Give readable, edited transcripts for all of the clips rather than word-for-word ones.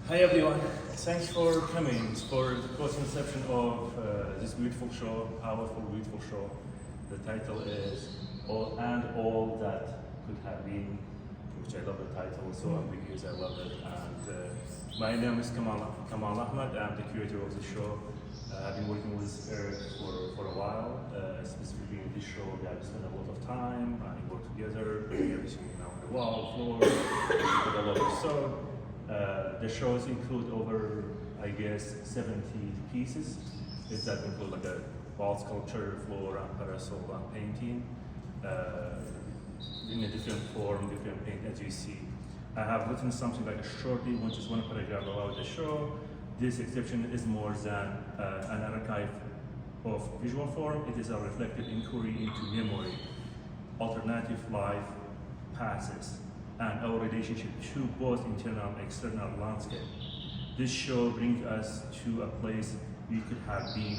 Hi everyone, thanks for coming for the post-inception of this beautiful show, powerful, beautiful show. The title is All That Could Have Been, which I love the title, so ambiguous, I love it. And my name is Kamal Ahmad, I'm the curator of the show. I've been working with Erik for a while, specifically in this show. We have spent a lot of time, and we work together, everything now on the wall, floor, with a lot of so. The shows include over, I guess, 70 pieces. It does include like a wall sculpture, floor, and parasol, and painting in a different form, different paint, as you see. I have written something like a shortly, which is one paragraph about the show. This exception is more than an archive of visual form. It is a reflective inquiry into memory, alternative life passes, and our relationship to both internal and external landscape. This show brings us to a place we could have been,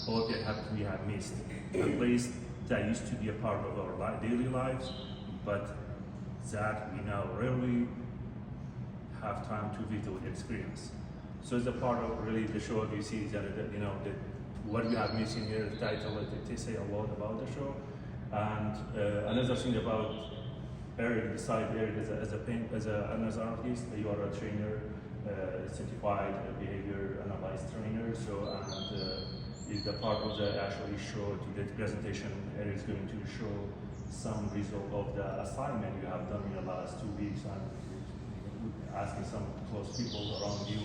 or perhaps we have missed. A place that used to be a part of our daily lives, but that we now rarely have time to vivid experience. So it's a part of really the show. You see that what we have missing here, the title, they say a lot about the show. And another thing about Erik, besides Erik as an artist, you are a trainer, certified behavior analyst trainer. So is the part of the actually show to the presentation. Erik is going to show some result of the assignment you have done in the last 2 weeks, and asking some close people around you.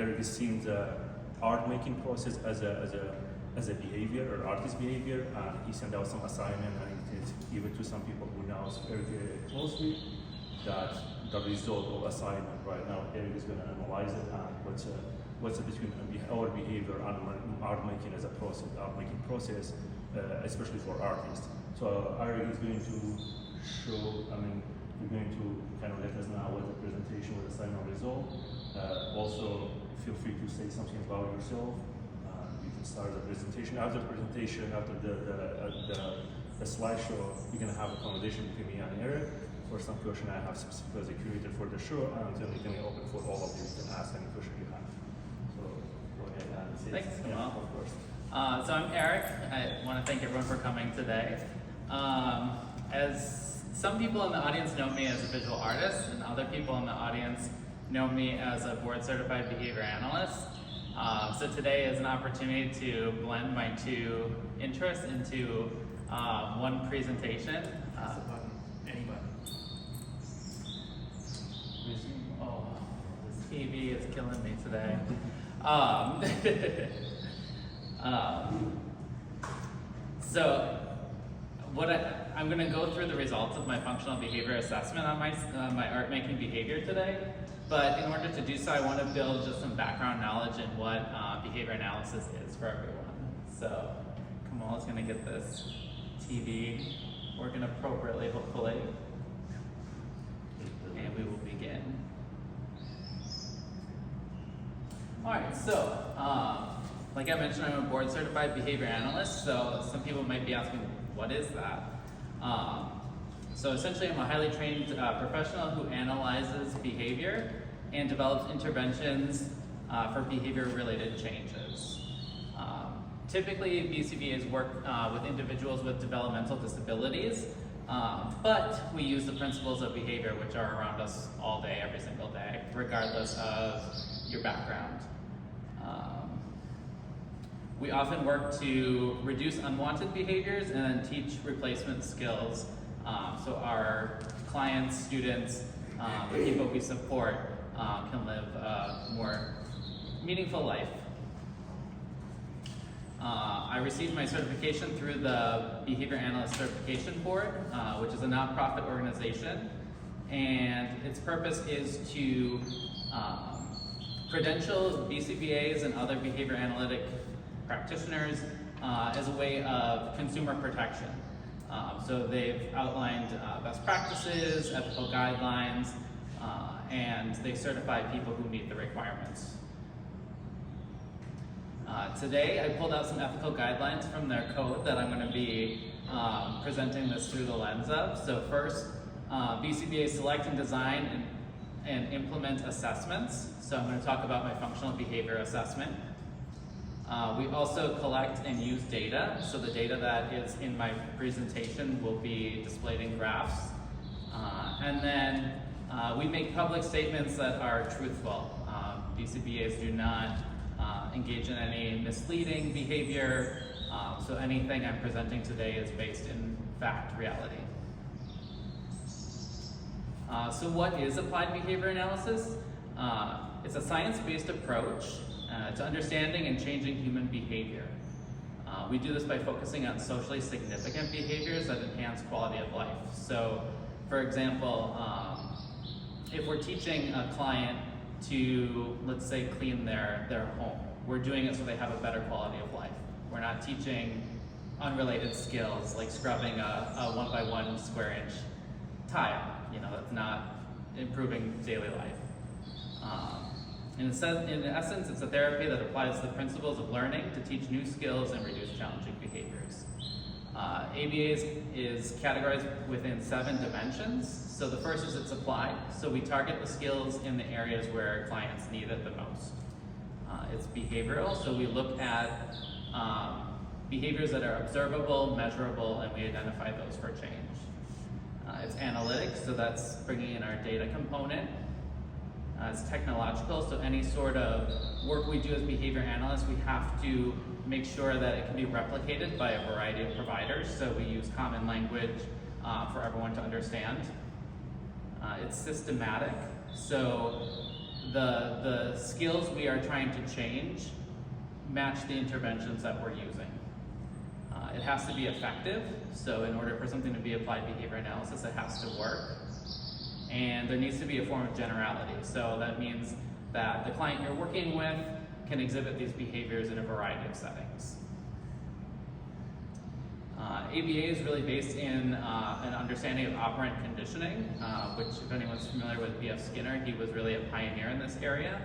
Erik is seeing the art making process as a behavior or artist behavior, and he sent out some assignment and he gave it to some people who knows very closely that the result of assignment right now. Erik is going to analyze it and what's between our behavior and art making as a process, process, especially for artists. So Erik is going to show. You're going to kind of let us know what the presentation with assignment result. Also, feel free to say something about yourself. You can start the presentation. After the presentation, after the slideshow, you're going to have a conversation between me and Erik. For some question I have specifically as a curator for the show, and then we can open for all of you. You can ask any question you have. So go ahead and say. Thanks, Kamal. Of course. So I'm Erik. I want to thank everyone for coming today. As some people in the audience know me as a visual artist, and other people in the audience know me as a Board Certified Behavior Analyst. So today is an opportunity to blend my two interests into one presentation. Any button. Oh, this TV is killing me today. So I'm going to go through the results of my functional behavior assessment on my art making behavior today. But in order to do so, I want to build just some background knowledge in what behavior analysis is for everyone. So Kamal is going to get this TV working appropriately, hopefully. And we will begin. All right, so like I mentioned, I'm a Board Certified Behavior Analyst. So some people might be asking, what is that? So essentially, I'm a highly trained professional who analyzes behavior and develops interventions for behavior-related changes. Typically, BCBAs work with individuals with developmental disabilities, but we use the principles of behavior, which are around us all day, every single day, regardless of your background. We often work to reduce unwanted behaviors and then teach replacement skills so our clients, students, the people we support can live a more meaningful life. I received my certification through the Behavior Analyst Certification Board, which is a nonprofit organization, and its purpose is to credential BCBAs and other behavior analytic practitioners as a way of consumer protection. So they've outlined best practices, ethical guidelines, and they certify people who meet the requirements. Today, I pulled out some ethical guidelines from their code that I'm going to be presenting this through the lens of. So first, BCBA select and design and implement assessments. So I'm going to talk about my functional behavior assessment. We also collect and use data. So the data that is in my presentation will be displayed in graphs. And then we make public statements that are truthful. BCBAs do not engage in any misleading behavior. So anything I'm presenting today is based in fact, reality. So what is applied behavior analysis? It's a science-based approach to understanding and changing human behavior. We do this by focusing on socially significant behaviors that enhance quality of life. So, for example, if we're teaching a client to, let's say, clean their home, we're doing it so they have a better quality of life. We're not teaching unrelated skills like scrubbing a 1x1 square inch tile. That's not improving daily life. In essence, it's a therapy that applies the principles of learning to teach new skills and reduce challenging behaviors. ABA is categorized within 7 dimensions. So the first is it's applied. So we target the skills in the areas where clients need it the most. It's behavioral. So we look at behaviors that are observable, measurable, and we identify those for change. It's analytics, so that's bringing in our data component. It's technological, so any sort of work we do as behavior analysts, we have to make sure that it can be replicated by a variety of providers, so we use common language for everyone to understand. It's systematic, so the skills we are trying to change match the interventions that we're using. It has to be effective, so in order for something to be applied behavior analysis, it has to work. And there needs to be a form of generality, so that means that the client you're working with can exhibit these behaviors in a variety of settings. ABA is really based in an understanding of operant conditioning, which if anyone's familiar with B.F. Skinner, he was really a pioneer in this area.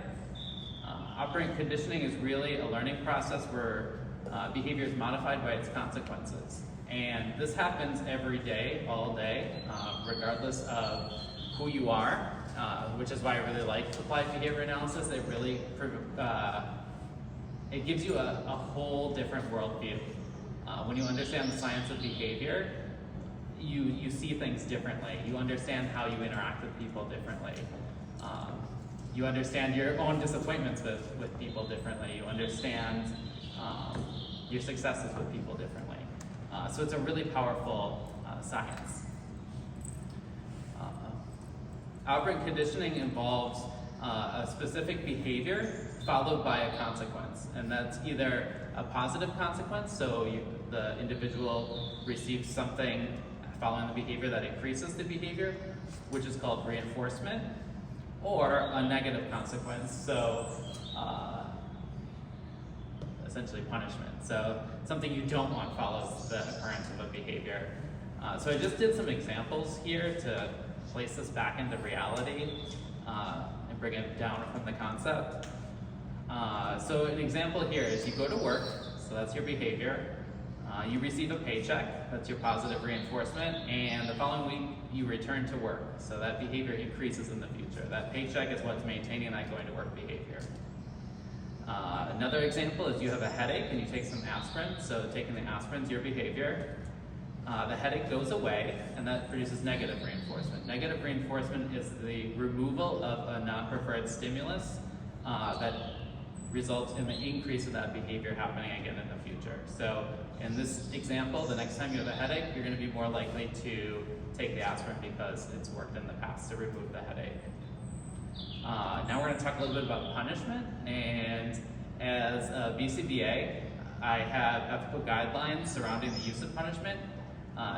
Operant conditioning is really a learning process where behavior is modified by its consequences. And this happens every day, all day, regardless of who you are, which is why I really like applied behavior analysis. It really, it gives you a whole different worldview. When you understand the science of behavior, you see things differently. You understand how you interact with people differently. You understand your own disappointments with people differently. You understand your successes with people differently. So it's a really powerful science. Operant conditioning involves a specific behavior followed by a consequence, and that's either a positive consequence, so the individual receives something following the behavior that increases the behavior, which is called reinforcement, or a negative consequence, so essentially punishment. So something you don't want follows the occurrence of a behavior. So I just did some examples here to place this back into reality and bring it down from the concept. So an example here is you go to work, so that's your behavior. You receive a paycheck, that's your positive reinforcement, and the following week you return to work. So that behavior increases in the future. That paycheck is what's maintaining that going to work behavior. Another example is you have a headache and you take some aspirin. So taking the aspirin is your behavior. The headache goes away and that produces negative reinforcement. Negative reinforcement is the removal of a non-preferred stimulus that results in the increase of that behavior happening again in the future. So in this example, the next time you have a headache, you're going to be more likely to take the aspirin because it's worked in the past to remove the headache. Now we're going to talk a little bit about punishment, and as a BCBA, I have ethical guidelines surrounding the use of punishment.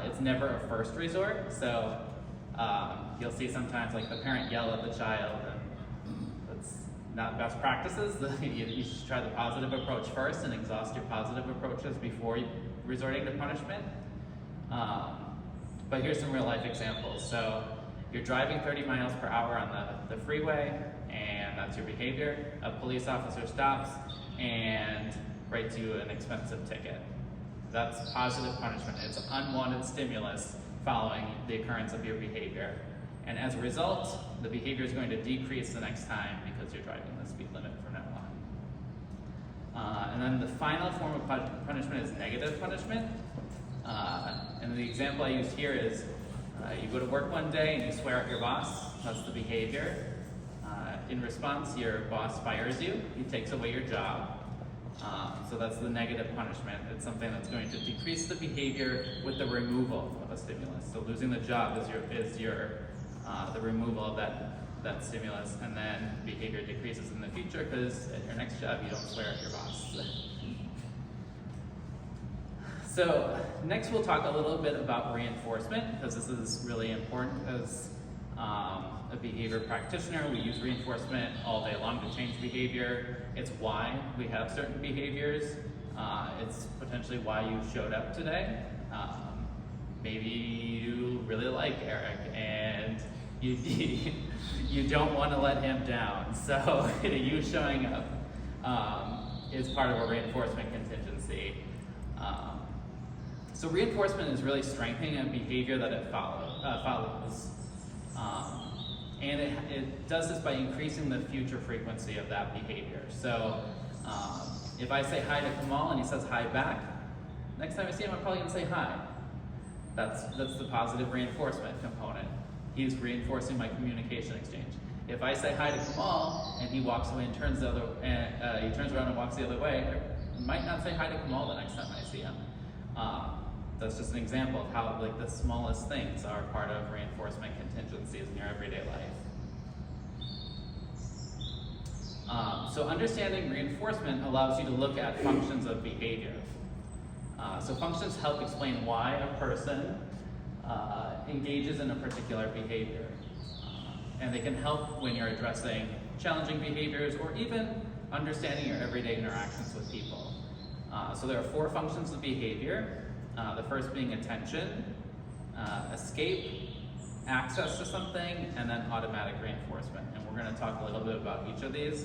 It's never a first resort, so you'll see sometimes like the parent yell at the child, and that's not best practices. You should try the positive approach first and exhaust your positive approaches before resorting to punishment. But here's some real life examples. So you're driving 30 miles per hour on the freeway, and that's your behavior. A police officer stops and writes you an expensive ticket. That's positive punishment. It's unwanted stimulus following the occurrence of your behavior. And as a result, the behavior is going to decrease the next time because you're driving the speed limit from now on. And then the final form of punishment is negative punishment. And the example I used here is you go to work one day and you swear at your boss. That's the behavior. In response, your boss fires you. He takes away your job. So that's the negative punishment. It's something that's going to decrease the behavior with the removal of a stimulus. So losing the job is the removal of that stimulus, and then behavior decreases in the future because at your next job you don't swear at your boss. So next we'll talk a little bit about reinforcement, because this is really important as a behavior practitioner. We use reinforcement all day long to change behavior. It's why we have certain behaviors. It's potentially why you showed up today. Maybe you really like Erik and you don't want to let him down. So you showing up is part of a reinforcement contingency. So reinforcement is really strengthening a behavior that it follows. And it does this by increasing the future frequency of that behavior. So if I say hi to Kamal and he says hi back, next time I see him I'm probably going to say hi. That's the positive reinforcement component. He's reinforcing my communication exchange. If I say hi to Kamal and he walks away and he turns around and walks the other way, I might not say hi to Kamal the next time I see him. That's just an example of how the smallest things are part of reinforcement contingencies in your everyday life. So understanding reinforcement allows you to look at functions of behavior. So functions help explain why a person engages in a particular behavior. And they can help when you're addressing challenging behaviors or even understanding your everyday interactions with people. So there are 4 functions of behavior. The first being attention, escape, access to something, and then automatic reinforcement. And we're going to talk a little bit about each of these.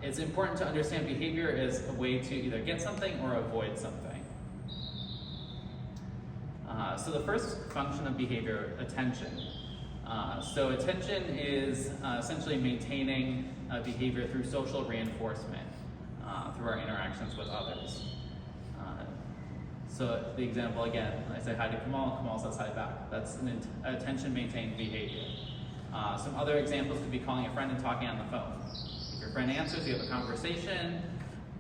It's important to understand behavior as a way to either get something or avoid something. So the first function of behavior, attention. So attention is essentially maintaining behavior through social reinforcement, through our interactions with others. So the example again, I say hi to Kamal, Kamal says hi back. That's an attention maintained behavior. Some other examples could be calling a friend and talking on the phone. If your friend answers, you have a conversation,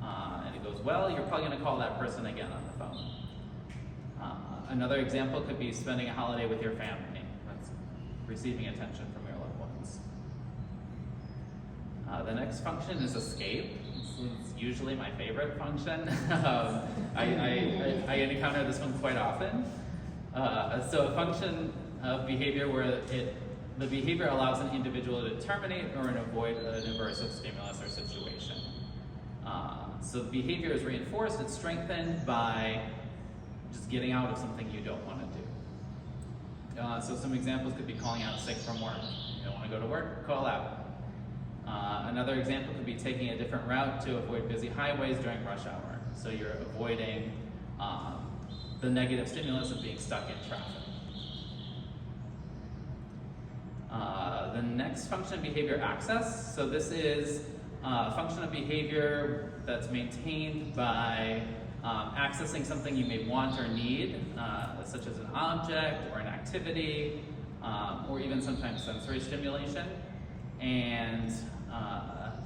and it goes well, you're probably going to call that person again on the phone. Another example could be spending a holiday with your family. That's receiving attention from your loved ones. The next function is escape. It's usually my favorite function. I encounter this one quite often. So a function of behavior where the behavior allows an individual to terminate or avoid an aversive stimulus or situation. So the behavior is reinforced, it's strengthened by just getting out of something you don't want to do. So some examples could be calling out sick from work. You don't want to go to work, call out. Another example could be taking a different route to avoid busy highways during rush hour. So you're avoiding the negative stimulus of being stuck in traffic. The next function of behavior, access. So this is a function of behavior that's maintained by accessing something you may want or need, such as an object or an activity, or even sometimes sensory stimulation. And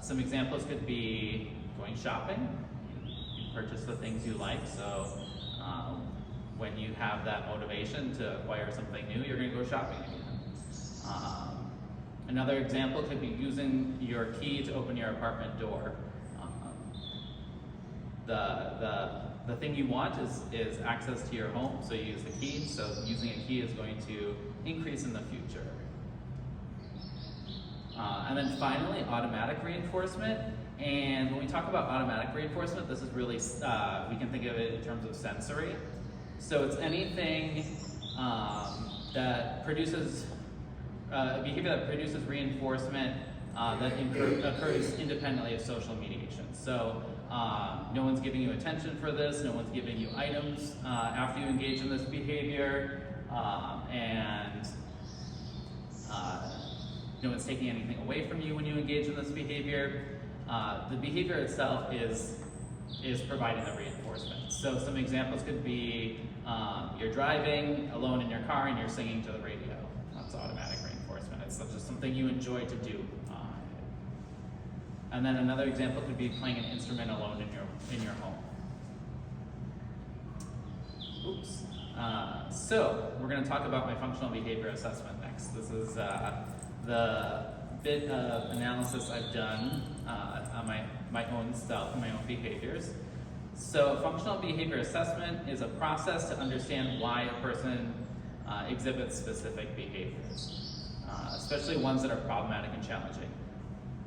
some examples could be going shopping. You purchase the things you like, so when you have that motivation to acquire something new, you're going to go shopping again. Another example could be using your key to open your apartment door. The thing you want is access to your home, so you use the key. So using a key is going to increase in the future. And then finally, automatic reinforcement. And when we talk about automatic reinforcement, this is really, we can think of it in terms of sensory. So it's anything that produces, behavior that produces reinforcement that occurs independently of social mediation. So no one's giving you attention for this, no one's giving you items after you engage in this behavior. and no one's taking anything away from you when you engage in this behavior. The behavior itself is providing the reinforcement. So some examples could be you're driving alone in your car and you're singing to the radio. That's automatic reinforcement. It's just something you enjoy to do. And then another example could be playing an instrument alone in your home. Oops. So we're going to talk about my functional behavior assessment next. This is the bit of analysis I've done on my own self and my own behaviors. So functional behavior assessment is a process to understand why a person exhibits specific behaviors, especially ones that are problematic and challenging.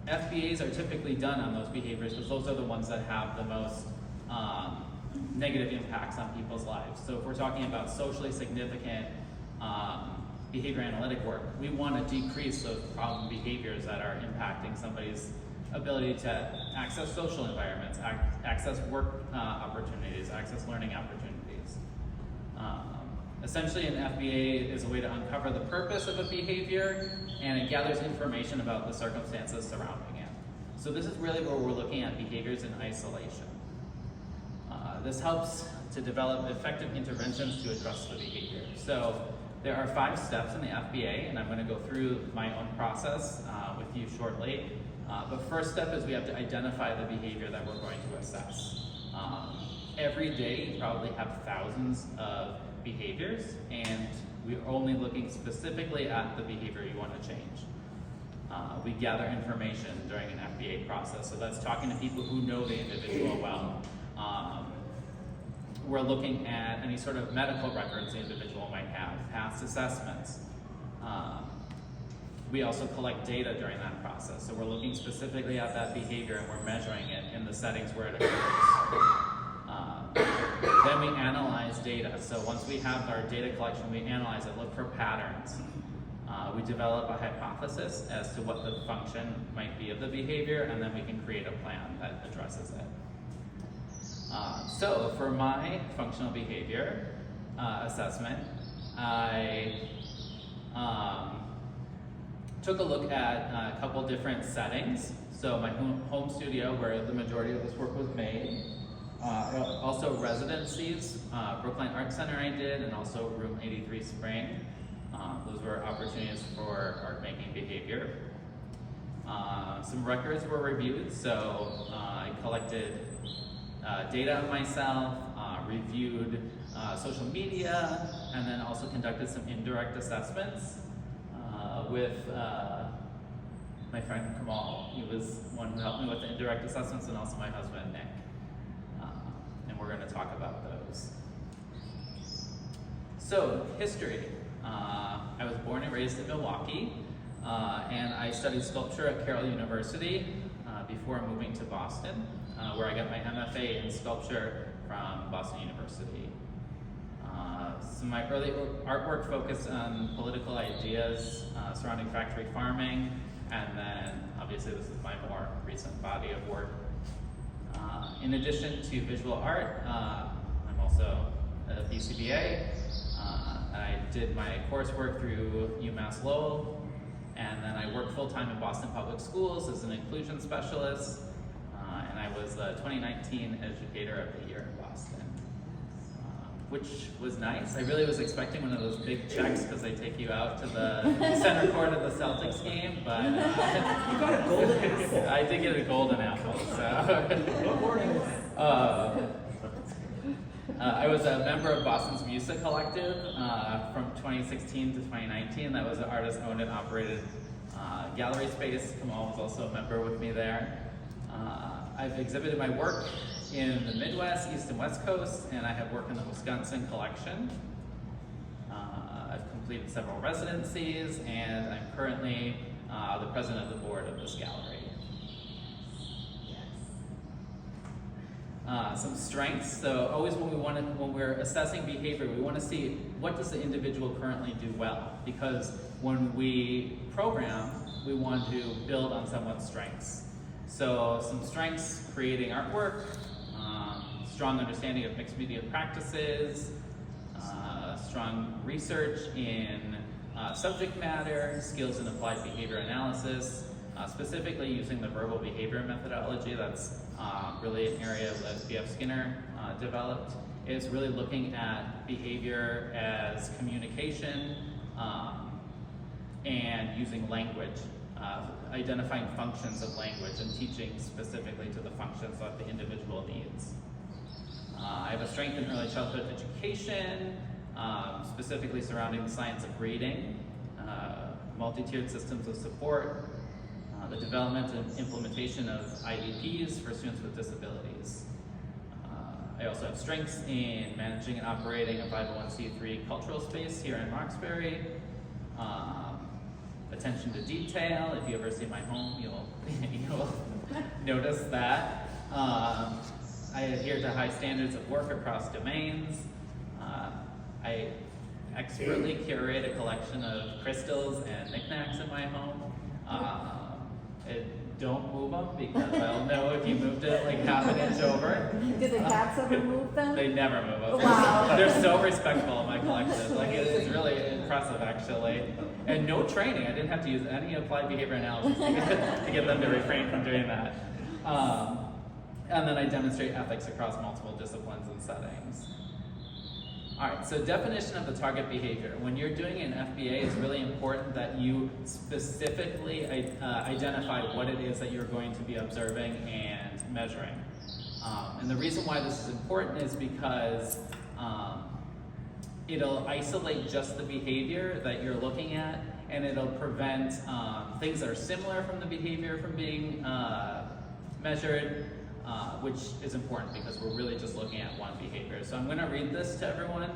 FBAs are typically done on those behaviors because those are the ones that have the most negative impacts on people's lives. So if we're talking about socially significant behavior analytic work, we want to decrease those problem behaviors that are impacting somebody's ability to access social environments, access work opportunities, access learning opportunities. Essentially, an FBA is a way to uncover the purpose of a behavior, and it gathers information about the circumstances surrounding it. So this is really where we're looking at behaviors in isolation. This helps to develop effective interventions to address the behavior. So there are 5 steps in the FBA, and I'm going to go through my own process with you shortly. But first step is we have to identify the behavior that we're going to assess. Every day you probably have thousands of behaviors, and we're only looking specifically at the behavior you want to change. We gather information during an FBA process, so that's talking to people who know the individual well. We're looking at any sort of medical records the individual might have, past assessments. We also collect data during that process, so we're looking specifically at that behavior and we're measuring it in the settings where it occurs. Then we analyze data. So once we have our data collection, we analyze it, look for patterns. We develop a hypothesis as to what the function might be of the behavior, and then we can create a plan that addresses it. So for my functional behavior assessment, I took a look at a couple different settings. So my home studio, where the majority of this work was made. Also residencies, Brookline Art Center I did, and also Room 83 Spring. Those were opportunities for art making behavior. Some records were reviewed, so I collected data on myself, reviewed social media, and then also conducted some indirect assessments with my friend Kamal. He was one who helped me with the indirect assessments, and also my husband, Nick. And we're going to talk about those. So, history. I was born and raised in Milwaukee, and I studied sculpture at Carroll University before moving to Boston, where I got my MFA in sculpture from Boston University. So my early artwork focused on political ideas surrounding factory farming, and then obviously this is my more recent body of work. In addition to visual art, I'm also a BCBA. I did my coursework through UMass Lowell, and then I worked full-time in Boston Public Schools as an inclusion specialist, and I was the 2019 Educator of the Year in Boston, which was nice. I really was expecting one of those big checks because they take you out to the center court of the Celtics game, but you got a golden apple. I did get a golden apple, so. I was a member of Boston's Music Collective from 2016 to 2019. That was an artist-owned and operated gallery space. Kamal was also a member with me there. I've exhibited my work in the Midwest, East and West Coast, and I have worked in the Wisconsin collection. I've completed several residencies, and I'm currently the president of the board of this gallery. Some strengths. So always when we're assessing behavior, we want to see what does the individual currently do well, because when we program, we want to build on someone's strengths. So some strengths: creating artwork, strong understanding of mixed media practices, strong research in subject matter, skills in applied behavior analysis, specifically using the verbal behavior methodology. That's really an area that B.F. Skinner developed. Is really looking at behavior as communication and using language, identifying functions of language and teaching specifically to the functions that the individual needs. I have a strength in early childhood education, specifically surrounding the science of reading, multi-tiered systems of support, the development and implementation of IEPs for students with disabilities. I also have strengths in managing and operating a 501c3 cultural space here in Roxbury. Attention to detail. If you ever see my home, you'll notice that. I adhere to high standards of work across domains. I expertly curate a collection of crystals and knickknacks in my home. Don't move them because I'll know if you moved it like half an inch over. Do the cats ever move them? They never move them. Wow. They're so respectful in my collection. Like it's really impressive actually. And no training. I didn't have to use any applied behavior analysis to get them to refrain from doing that. And then I demonstrate ethics across multiple disciplines and settings. All right, so definition of the target behavior. When you're doing an FBA, it's really important that you specifically identify what it is that you're going to be observing and measuring. And the reason why this is important is because it'll isolate just the behavior that you're looking at, and it'll prevent things that are similar from the behavior from being measured, which is important because we're really just looking at one behavior. So I'm going to read this to everyone,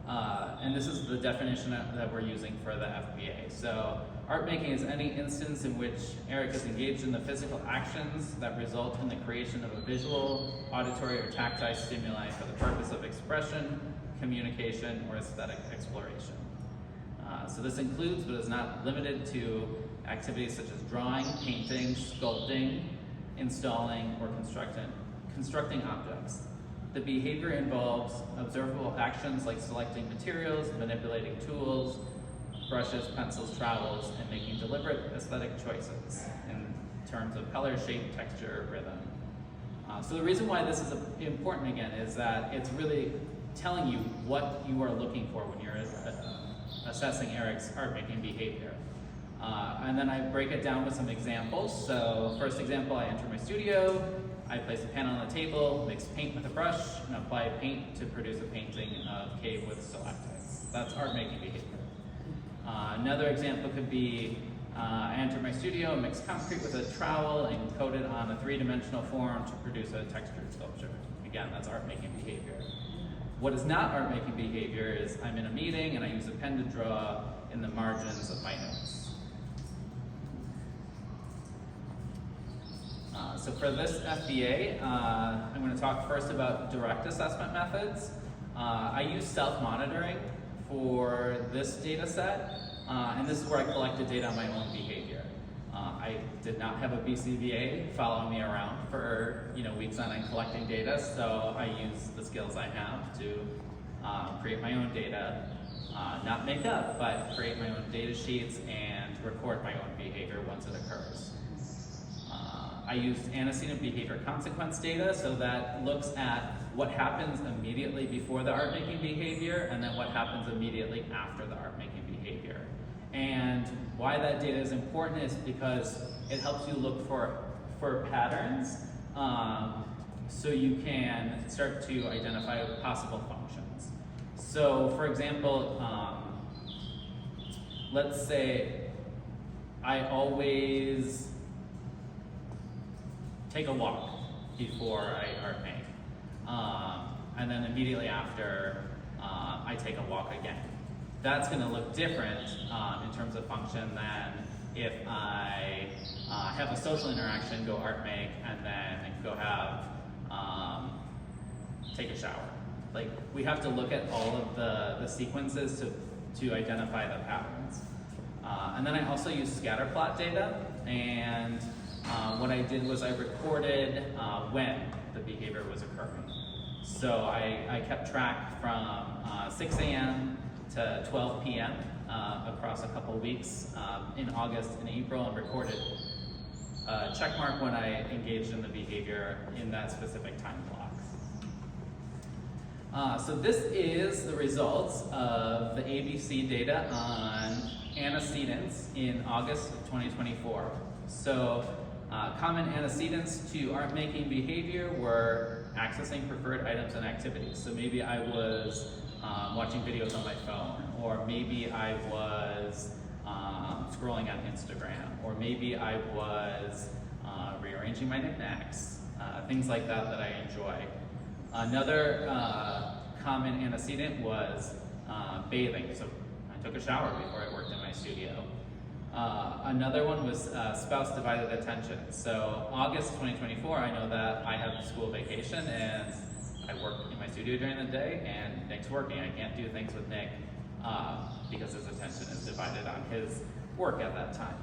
and this is the definition that we're using for the FBA. So art making is any instance in which Erik is engaged in the physical actions that result in the creation of a visual, auditory, or tactile stimuli for the purpose of expression, communication, or aesthetic exploration. So this includes, but is not limited to, activities such as drawing, painting, sculpting, installing, or constructing objects. The behavior involves observable actions like selecting materials, manipulating tools, brushes, pencils, trowels, and making deliberate aesthetic choices in terms of color, shape, texture, rhythm. So the reason why this is important again is that it's really telling you what you are looking for when you're assessing Erik's art making behavior. And then I break it down with some examples. So first example, I enter my studio, I place a pen on the table, mix paint with a brush, and apply paint to produce a painting of cave with stalactites. That's art making behavior. Another example could be, I enter my studio, mix concrete with a trowel, and coat it on a three-dimensional form to produce a textured sculpture. Again, that's art making behavior. What is not art making behavior is I'm in a meeting and I use a pen to draw in the margins of my notes. So for this FBA, I'm going to talk first about direct assessment methods. I use self-monitoring for this data set, and this is where I collected data on my own behavior. I did not have a BCBA following me around for weeks on end collecting data, so I use the skills I have to create my own data, not make up, but create my own data sheets and record my own behavior once it occurs. I used antecedent behavior consequence data, so that looks at what happens immediately before the art making behavior and then what happens immediately after the art making behavior. And why that data is important is because it helps you look for patterns, so you can start to identify possible functions. So for example, let's say I always take a walk before I art make, and then immediately after I take a walk again. That's going to look different in terms of function than if I have a social interaction, go art make, and then go have take a shower. Like, we have to look at all of the sequences to identify the patterns. And then I also use scatter plot data, and what I did was I recorded when the behavior was occurring. So I kept track from 6 a.m. to 12 p.m. Across a couple weeks in August and April, and recorded a check mark when I engaged in the behavior in that specific time block. So this is the results of the ABC data on antecedents in August of 2024. So common antecedents to art-making behavior were accessing preferred items and activities. So maybe I was watching videos on my phone, or maybe I was scrolling on Instagram, or maybe I was rearranging my knickknacks, things like that that I enjoy. Another common antecedent was bathing. So I took a shower before I worked in my studio. Another one was spouse divided attention. So August 2024, I know that I have school vacation and I work in my studio during the day, and Nick's working. I can't do things with Nick because his attention is divided on his work at that time.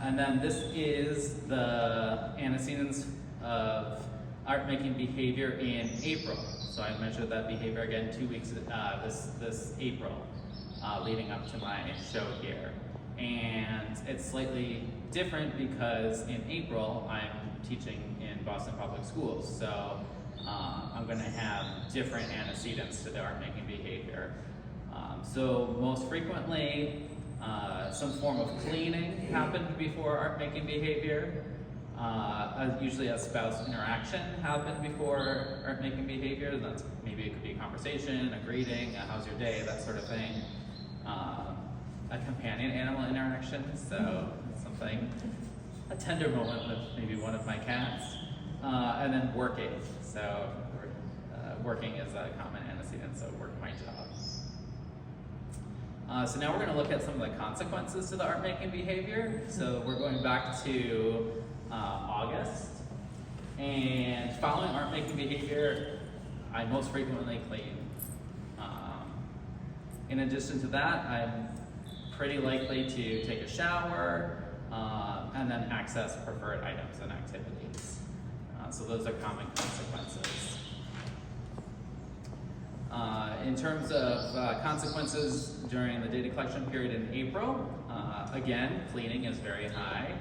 And then this is the antecedents of art-making behavior in April. So I measured that behavior again 2 weeks this April, leading up to my show here. And it's slightly different because in April I'm teaching in Boston Public Schools, so I'm going to have different antecedents to the art-making behavior. So most frequently, some form of cleaning happened before art-making behavior. Usually a spouse interaction happened before art-making behavior. That's, maybe it could be a conversation, a greeting, a how's your day, that sort of thing. A companion animal interaction, so something, a tender moment with maybe one of my cats. And then working, so working is a common antecedent, so work my job. So now we're going to look at some of the consequences to the art-making behavior. So we're going back to August, and following art-making behavior, I most frequently clean. In addition to that, I'm pretty likely to take a shower and then access preferred items and activities. So those are common consequences. In terms of consequences during the data collection period in April, again, cleaning is very high.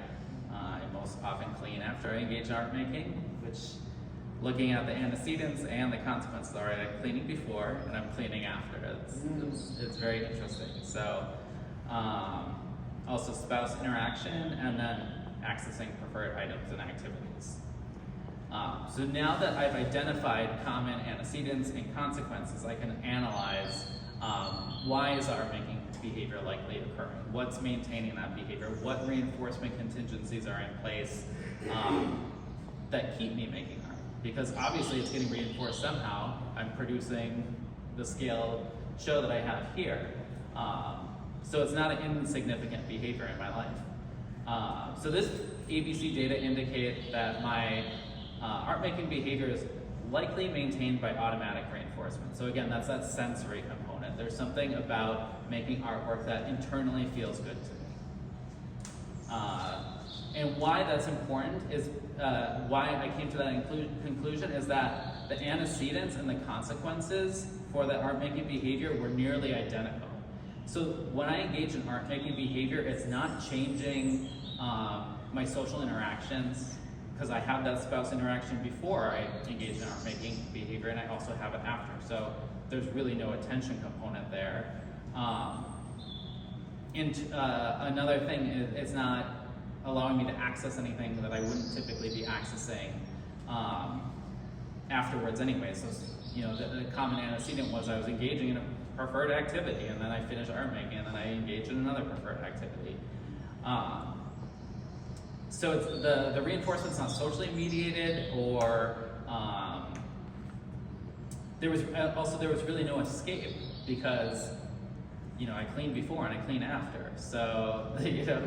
I most often clean after I engage in art making, which, looking at the antecedents and the consequences, all right, I'm cleaning before and I'm cleaning after. It's very interesting. So also spouse interaction, and then accessing preferred items and activities. So now that I've identified common antecedents and consequences, I can analyze why is art-making behavior likely occurring? What's maintaining that behavior? What reinforcement contingencies are in place that keep me making art? Because obviously it's getting reinforced somehow. I'm producing the scale show that I have here. So it's not an insignificant behavior in my life. So this ABC data indicate that my art-making behavior is likely maintained by automatic reinforcement. So again, that's that sensory component. There's something about making artwork that internally feels good to me. And why that's important is, why I came to that conclusion is that the antecedents and the consequences for that art-making behavior were nearly identical. So when I engage in art-making behavior, it's not changing my social interactions, because I have that spouse interaction before I engage in art-making behavior, and I also have it after. So there's really no attention component there. Another thing is it's not allowing me to access anything that I wouldn't typically be accessing afterwards anyway. So, you know, the common antecedent was I was engaging in a preferred activity, and then I finish art making, and then I engage in another preferred activity. So it's the reinforcement's not socially mediated, or there was really no escape, because, you know, I clean before and I clean after. So, you know,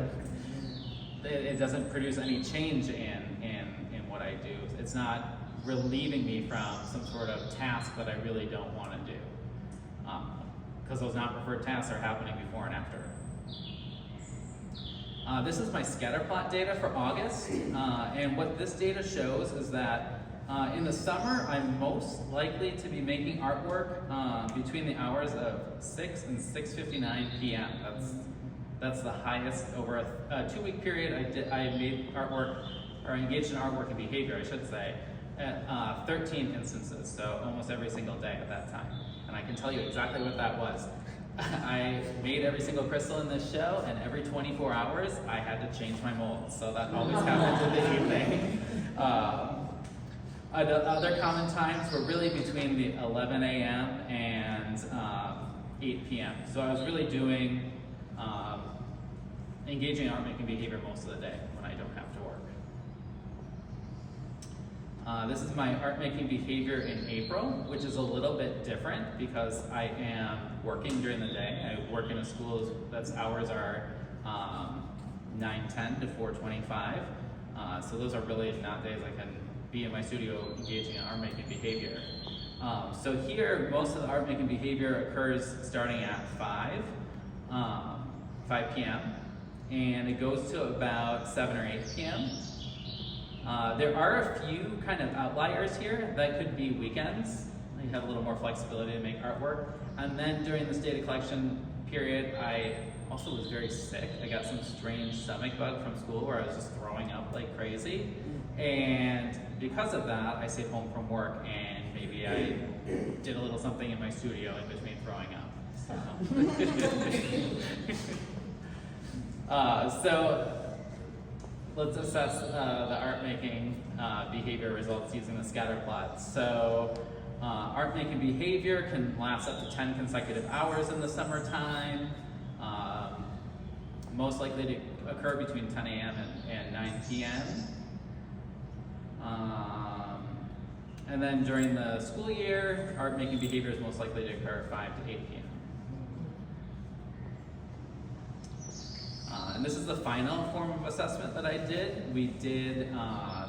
it doesn't produce any change in what I do. It's not relieving me from some sort of task that I really don't want to do, because those non-preferred tasks are happening before and after. This is my scatter plot data for August, and what this data shows is that In the summer, I'm most likely to be making artwork between the hours of 6 and 6:59 p.m. That's the highest over a 2-week period. I made artwork, or engaged in artwork and behavior, I should say, at 13 instances, so almost every single day at that time. And I can tell you exactly what that was. I made every single crystal in this show, and every 24 hours, I had to change my mold. So that always happened in the evening. Other common times were really between the 11 a.m. and 8 p.m. So I was really doing, engaging in art making behavior most of the day when I don't have to work. This is my art making behavior in April, which is a little bit different because I am working during the day. I work in a school that's hours are 9:10 to 4:25. So those are really not days I can be in my studio engaging in art making behavior. So here, most of the art making behavior occurs starting at 5 p.m. and it goes to about 7 or 8 p.m. There are a few kind of outliers here that could be weekends. You have a little more flexibility to make artwork. And then during this data collection period, I also was very sick. I got some strange stomach bug from school where I was just throwing up like crazy. And because of that, I stayed home from work and maybe I did a little something in my studio in between throwing up. So let's assess the art making behavior results using the scatter plot. So art making behavior can last up to 10 consecutive hours in the summertime. Most likely to occur between 10 a.m. and 9 p.m. And then during the school year, art making behavior is most likely to occur 5 to 8 p.m. And this is the final form of assessment that I did. We did,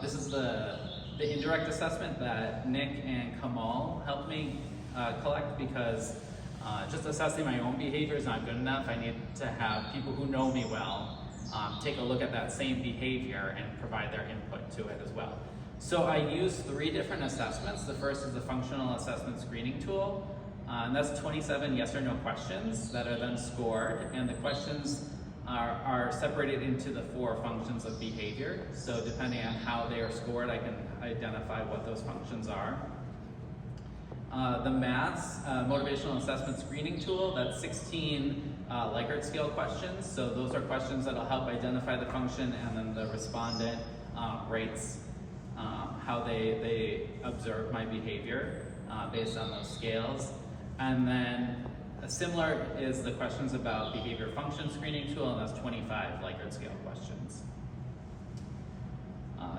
this is the indirect assessment that Nick and Kamal helped me collect because just assessing my own behavior is not good enough. I need to have people who know me well take a look at that same behavior and provide their input to it as well. So I used 3 different assessments. The first is the functional assessment screening tool. And that's 27 yes or no questions that are then scored. And the questions are separated into the 4 functions of behavior. So depending on how they are scored, I can identify what those functions are. The maths motivational assessment screening tool, that's 16 Likert scale questions. So those are questions that will help identify the function, and then the respondent rates how they observe my behavior based on those scales. And then similar is the questions about behavior function screening tool, and that's 25 Likert scale questions.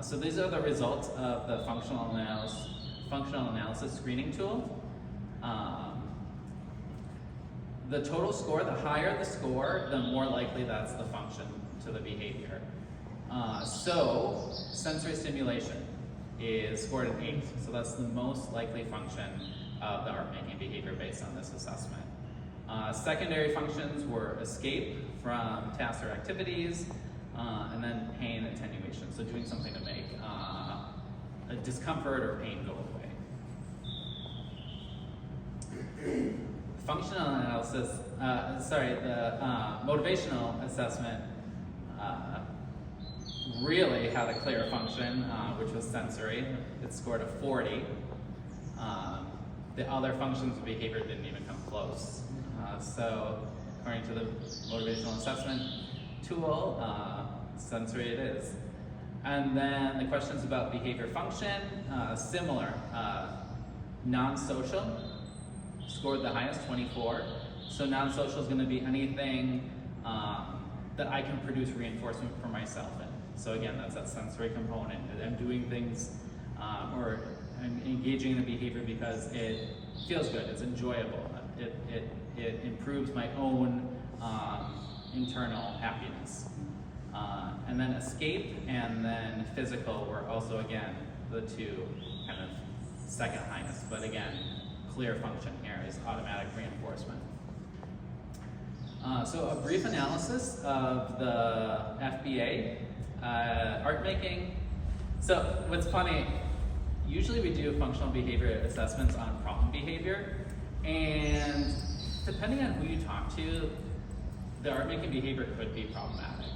So these are the results of the functional analysis screening tool. The total score, the higher the score, the more likely that's the function to the behavior. So sensory stimulation is scored at 8, so that's the most likely function of the art-making behavior based on this assessment. Secondary functions were escape from tasks or activities, and then pain attenuation, so doing something to make a discomfort or pain go away. Functional analysis, the motivational assessment really had a clear function, which was sensory. It scored a 40. The other functions of behavior didn't even come close. So according to the motivational assessment tool, sensory it is. And then the questions about behavior function, similar. Non-social scored the highest, 24. So non-social is going to be anything that I can produce reinforcement for myself in. So again, that's that sensory component. I'm doing things or I'm engaging in a behavior because it feels good, it's enjoyable, it improves my own internal happiness. And then escape and then physical were also, again, the 2 kind of second highest, but again, clear function here is automatic reinforcement. So a brief analysis of the FBA art making. So what's funny, usually we do functional behavior assessments on problem behavior, and depending on who you talk to, the art making behavior could be problematic.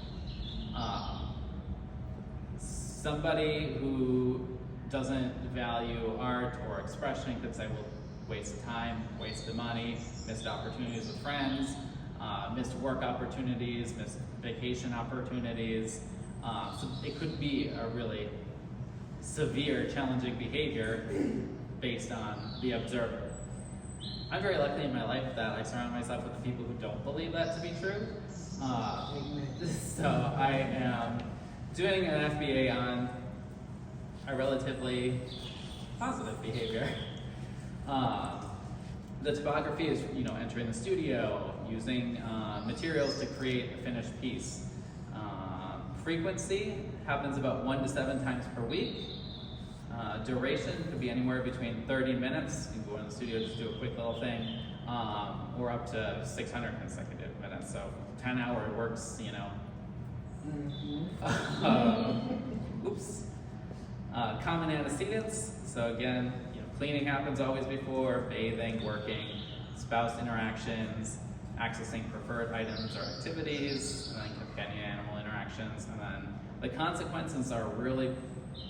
Somebody who doesn't value art or expression could say, well, waste of time, waste of money, missed opportunities with friends, missed work opportunities, missed vacation opportunities. So it could be a really severe, challenging behavior based on the observer. I'm very lucky in my life that I surround myself with the people who don't believe that to be true. So I am doing an FBA on a relatively positive behavior. The typography is, entering the studio, using materials to create a finished piece. Frequency happens about 1 to 7 times per week. Duration could be anywhere between 30 minutes. You can go in the studio, just do a quick little thing, or up to 600 consecutive minutes. So 10-hour works, Oops. Common antecedents. So again, cleaning happens always before, bathing, working, spouse interactions, accessing preferred items or activities, and then companion animal interactions, and then the consequences are really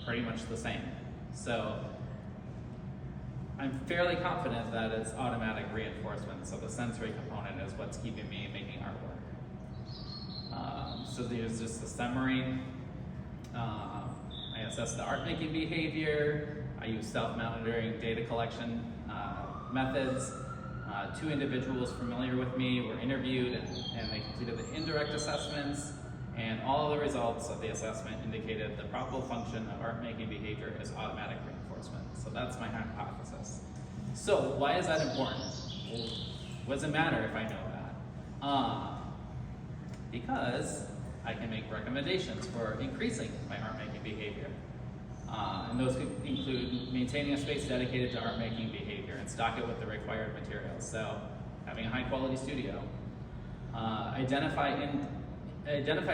pretty much the same. So I'm fairly confident that it's automatic reinforcement. So the sensory component is what's keeping me making artwork. So there's just a summary. I assess the art making behavior. I use self-monitoring data collection methods. 2 individuals familiar with me were interviewed and they completed the indirect assessments, and all the results of the assessment indicated the probable function of art making behavior is automatic reinforcement. So that's my hypothesis. So why is that important? Well, what does it matter if I know that? Because I can make recommendations for increasing my art making behavior. And those could include maintaining a space dedicated to art making behavior and stock it with the required materials. So having a high quality studio. Identify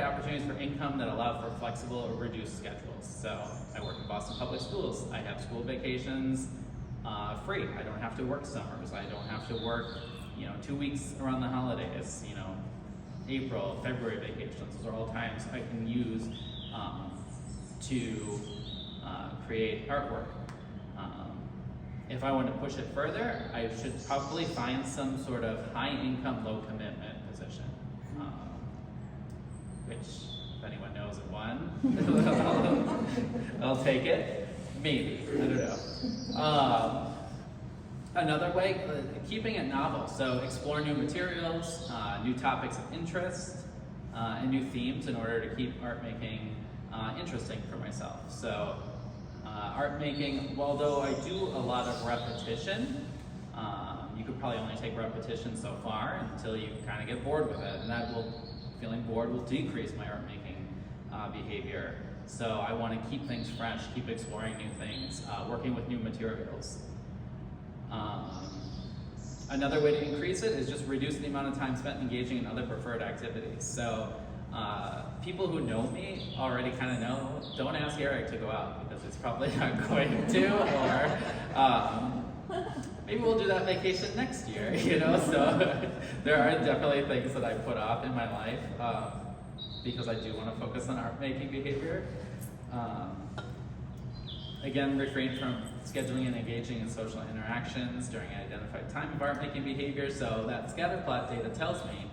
opportunities for income that allow for flexible or reduced schedules. So I work in Boston Public Schools. I have school vacations free. I don't have to work summers. I don't have to work 2 weeks around the holidays, April, February vacations. Those are all times I can use to create artwork. If I want to push it further, I should probably find some sort of high income, low commitment position, which, if anyone knows of one, I'll take it. Maybe, I don't know. Another way, keeping it novel. So explore new materials, new topics of interest, and new themes in order to keep art making interesting for myself. So art making, although I do a lot of repetition, you could probably only take repetition so far until you kind of get bored with it, and feeling bored will decrease my art making behavior. So I want to keep things fresh, keep exploring new things, working with new materials. Another way to increase it is just reduce the amount of time spent engaging in other preferred activities. So people who know me already kind of know, don't ask Erik to go out because it's probably not going to, or maybe we'll do that vacation next year, So there are definitely things that I put off in my life because I do want to focus on art making behavior. Again, refrain from scheduling and engaging in social interactions during an identified time of art making behavior. So that scatter plot data tells me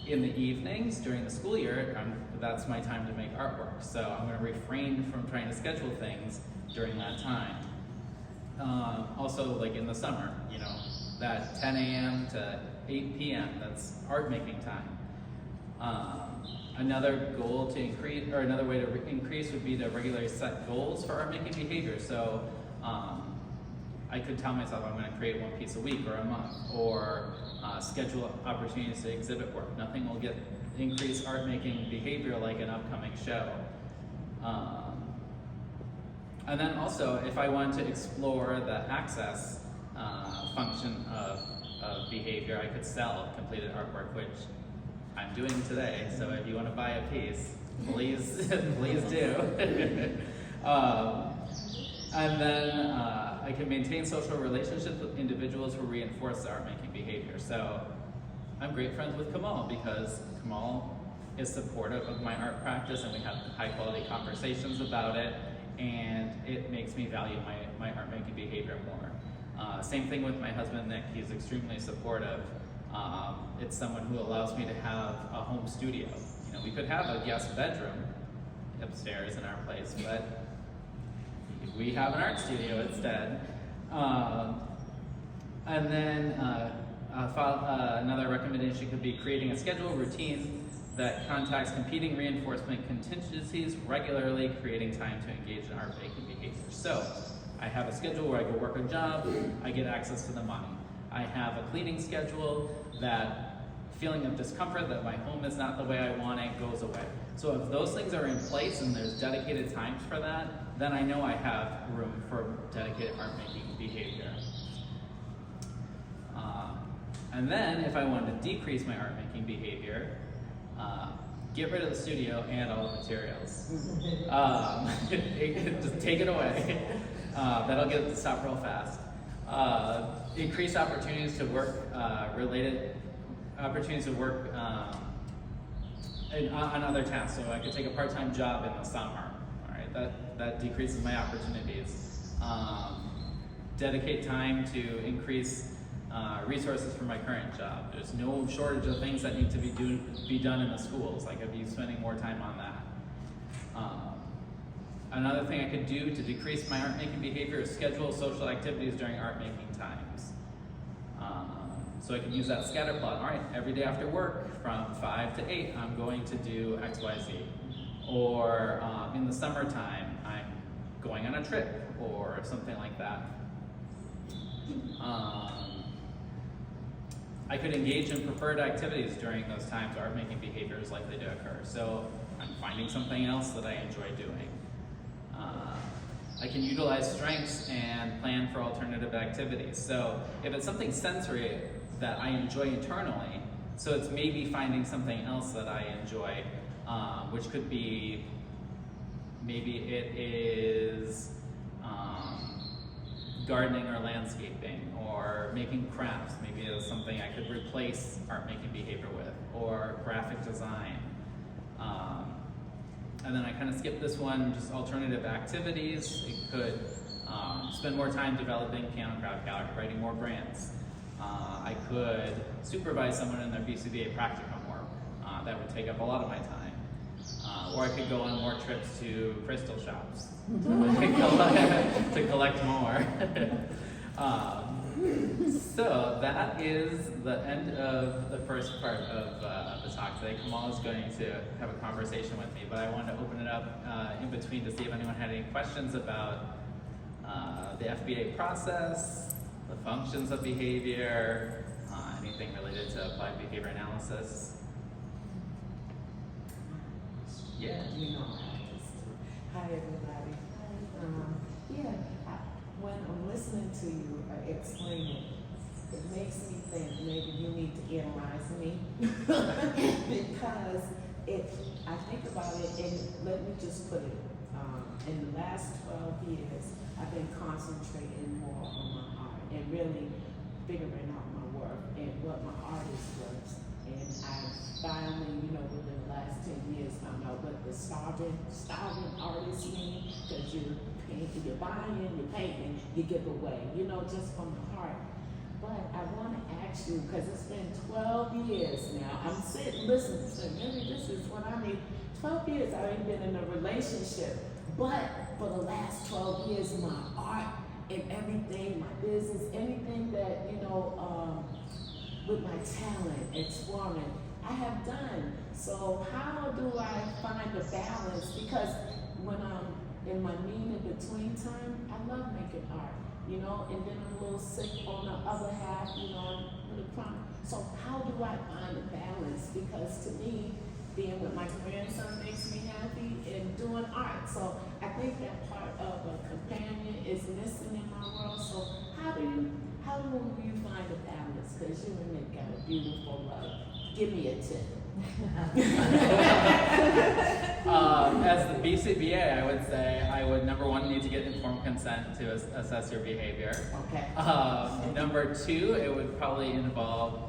in the evenings during the school year, that's my time to make artwork. So I'm going to refrain from trying to schedule things during that time. Also, like in the summer, that 10 a.m. to 8 p.m., that's art making time. Another goal to increase, or another way to increase would be to regularly set goals for art making behavior. So I could tell myself I'm going to create 1 piece a week or a month, or schedule opportunities to exhibit work. Nothing will increase art making behavior like an upcoming show. And then also, if I want to explore the access function of behavior, I could sell completed artwork, which I'm doing today. So if you want to buy a piece, please do. And then I can maintain social relationships with individuals who reinforce the art-making behavior. So I'm great friends with Kamal because Kamal is supportive of my art practice and we have high-quality conversations about it, and it makes me value my art-making behavior more. Same thing with my husband, Nick. He's extremely supportive. It's someone who allows me to have a home studio. You know, we could have a guest bedroom upstairs in our place, but we have an art studio instead. And then another recommendation could be creating a schedule routine that contacts competing reinforcement contingencies regularly, creating time to engage in art-making behavior. So I have a schedule where I go work a job, I get access to the money. I have a cleaning schedule, that feeling of discomfort that my home is not the way I want it goes away. So if those things are in place and there's dedicated times for that, then I know I have room for dedicated art-making behavior. And then if I wanted to decrease my art-making behavior, get rid of the studio and all the materials. Just take it away. That'll get it to stop real fast. Increase opportunities to work, on other tasks. So I could take a part-time job in the summer. All right, that decreases my opportunities. Dedicate time to increase resources for my current job. There's no shortage of things that need to be done in the schools. I could be spending more time on that. Another thing I could do to decrease my art-making behavior is schedule social activities during art-making times. So I can use that scatter plot. All right, every day after work from 5 to 8, I'm going to do X, Y, Z. Or in the summertime, I'm going on a trip or something like that. I could engage in preferred activities during those times art-making behavior is likely to occur. So I'm finding something else that I enjoy doing. I can utilize strengths and plan for alternative activities. So if it's something sensory that I enjoy internally, so it's maybe finding something else that I enjoy, which could be, maybe it is gardening or landscaping, or making crafts. Maybe it's something I could replace art-making behavior with, or graphic design. And then I kind of skipped this one, just alternative activities. It could spend more time developing piano craft gallery, writing more grants. I could supervise someone in their BCBA practicum work. That would take up a lot of my time. Or I could go on more trips to crystal shops to collect more. So that is the end of the first part of the talk today. Kamal is going to have a conversation with me, but I wanted to open it up in between to see if anyone had any questions about the FBA process, the functions of behavior, anything related to applied behavior analysis. Yeah. You know, hi everybody. When I'm listening to you explain it makes me think maybe you need to analyze me because I think about it, and let me just put it, in the last 12 years, I've been concentrating more on my art and really figuring out my work and what my art is worth. And I finally, within the last 10 years, found out what the starving artists mean, because you're buying, you're painting, you give away, just from the heart. But I want to ask you, because it's been 12 years now, I'm sitting, listening, maybe this is what I need. 12 years I've been in a relationship, but for the last 12 years, my art and everything, my business, anything that, with my talent, exploring, I have done. So how do I find a balance? Because when I'm in my between time, I love making art, and then I'm a little sick on the other half, I'm really crying. So how do I find a balance? Because to me, being with my grandson makes me happy and doing art. So I think that part of a companion is missing in my world. So how do you find a balance? Because you and Nick got a beautiful love. Give me a tip. As the BCBA, I would say I would, number one, need to get informed consent to assess your behavior. Okay. Number two, it would probably involve,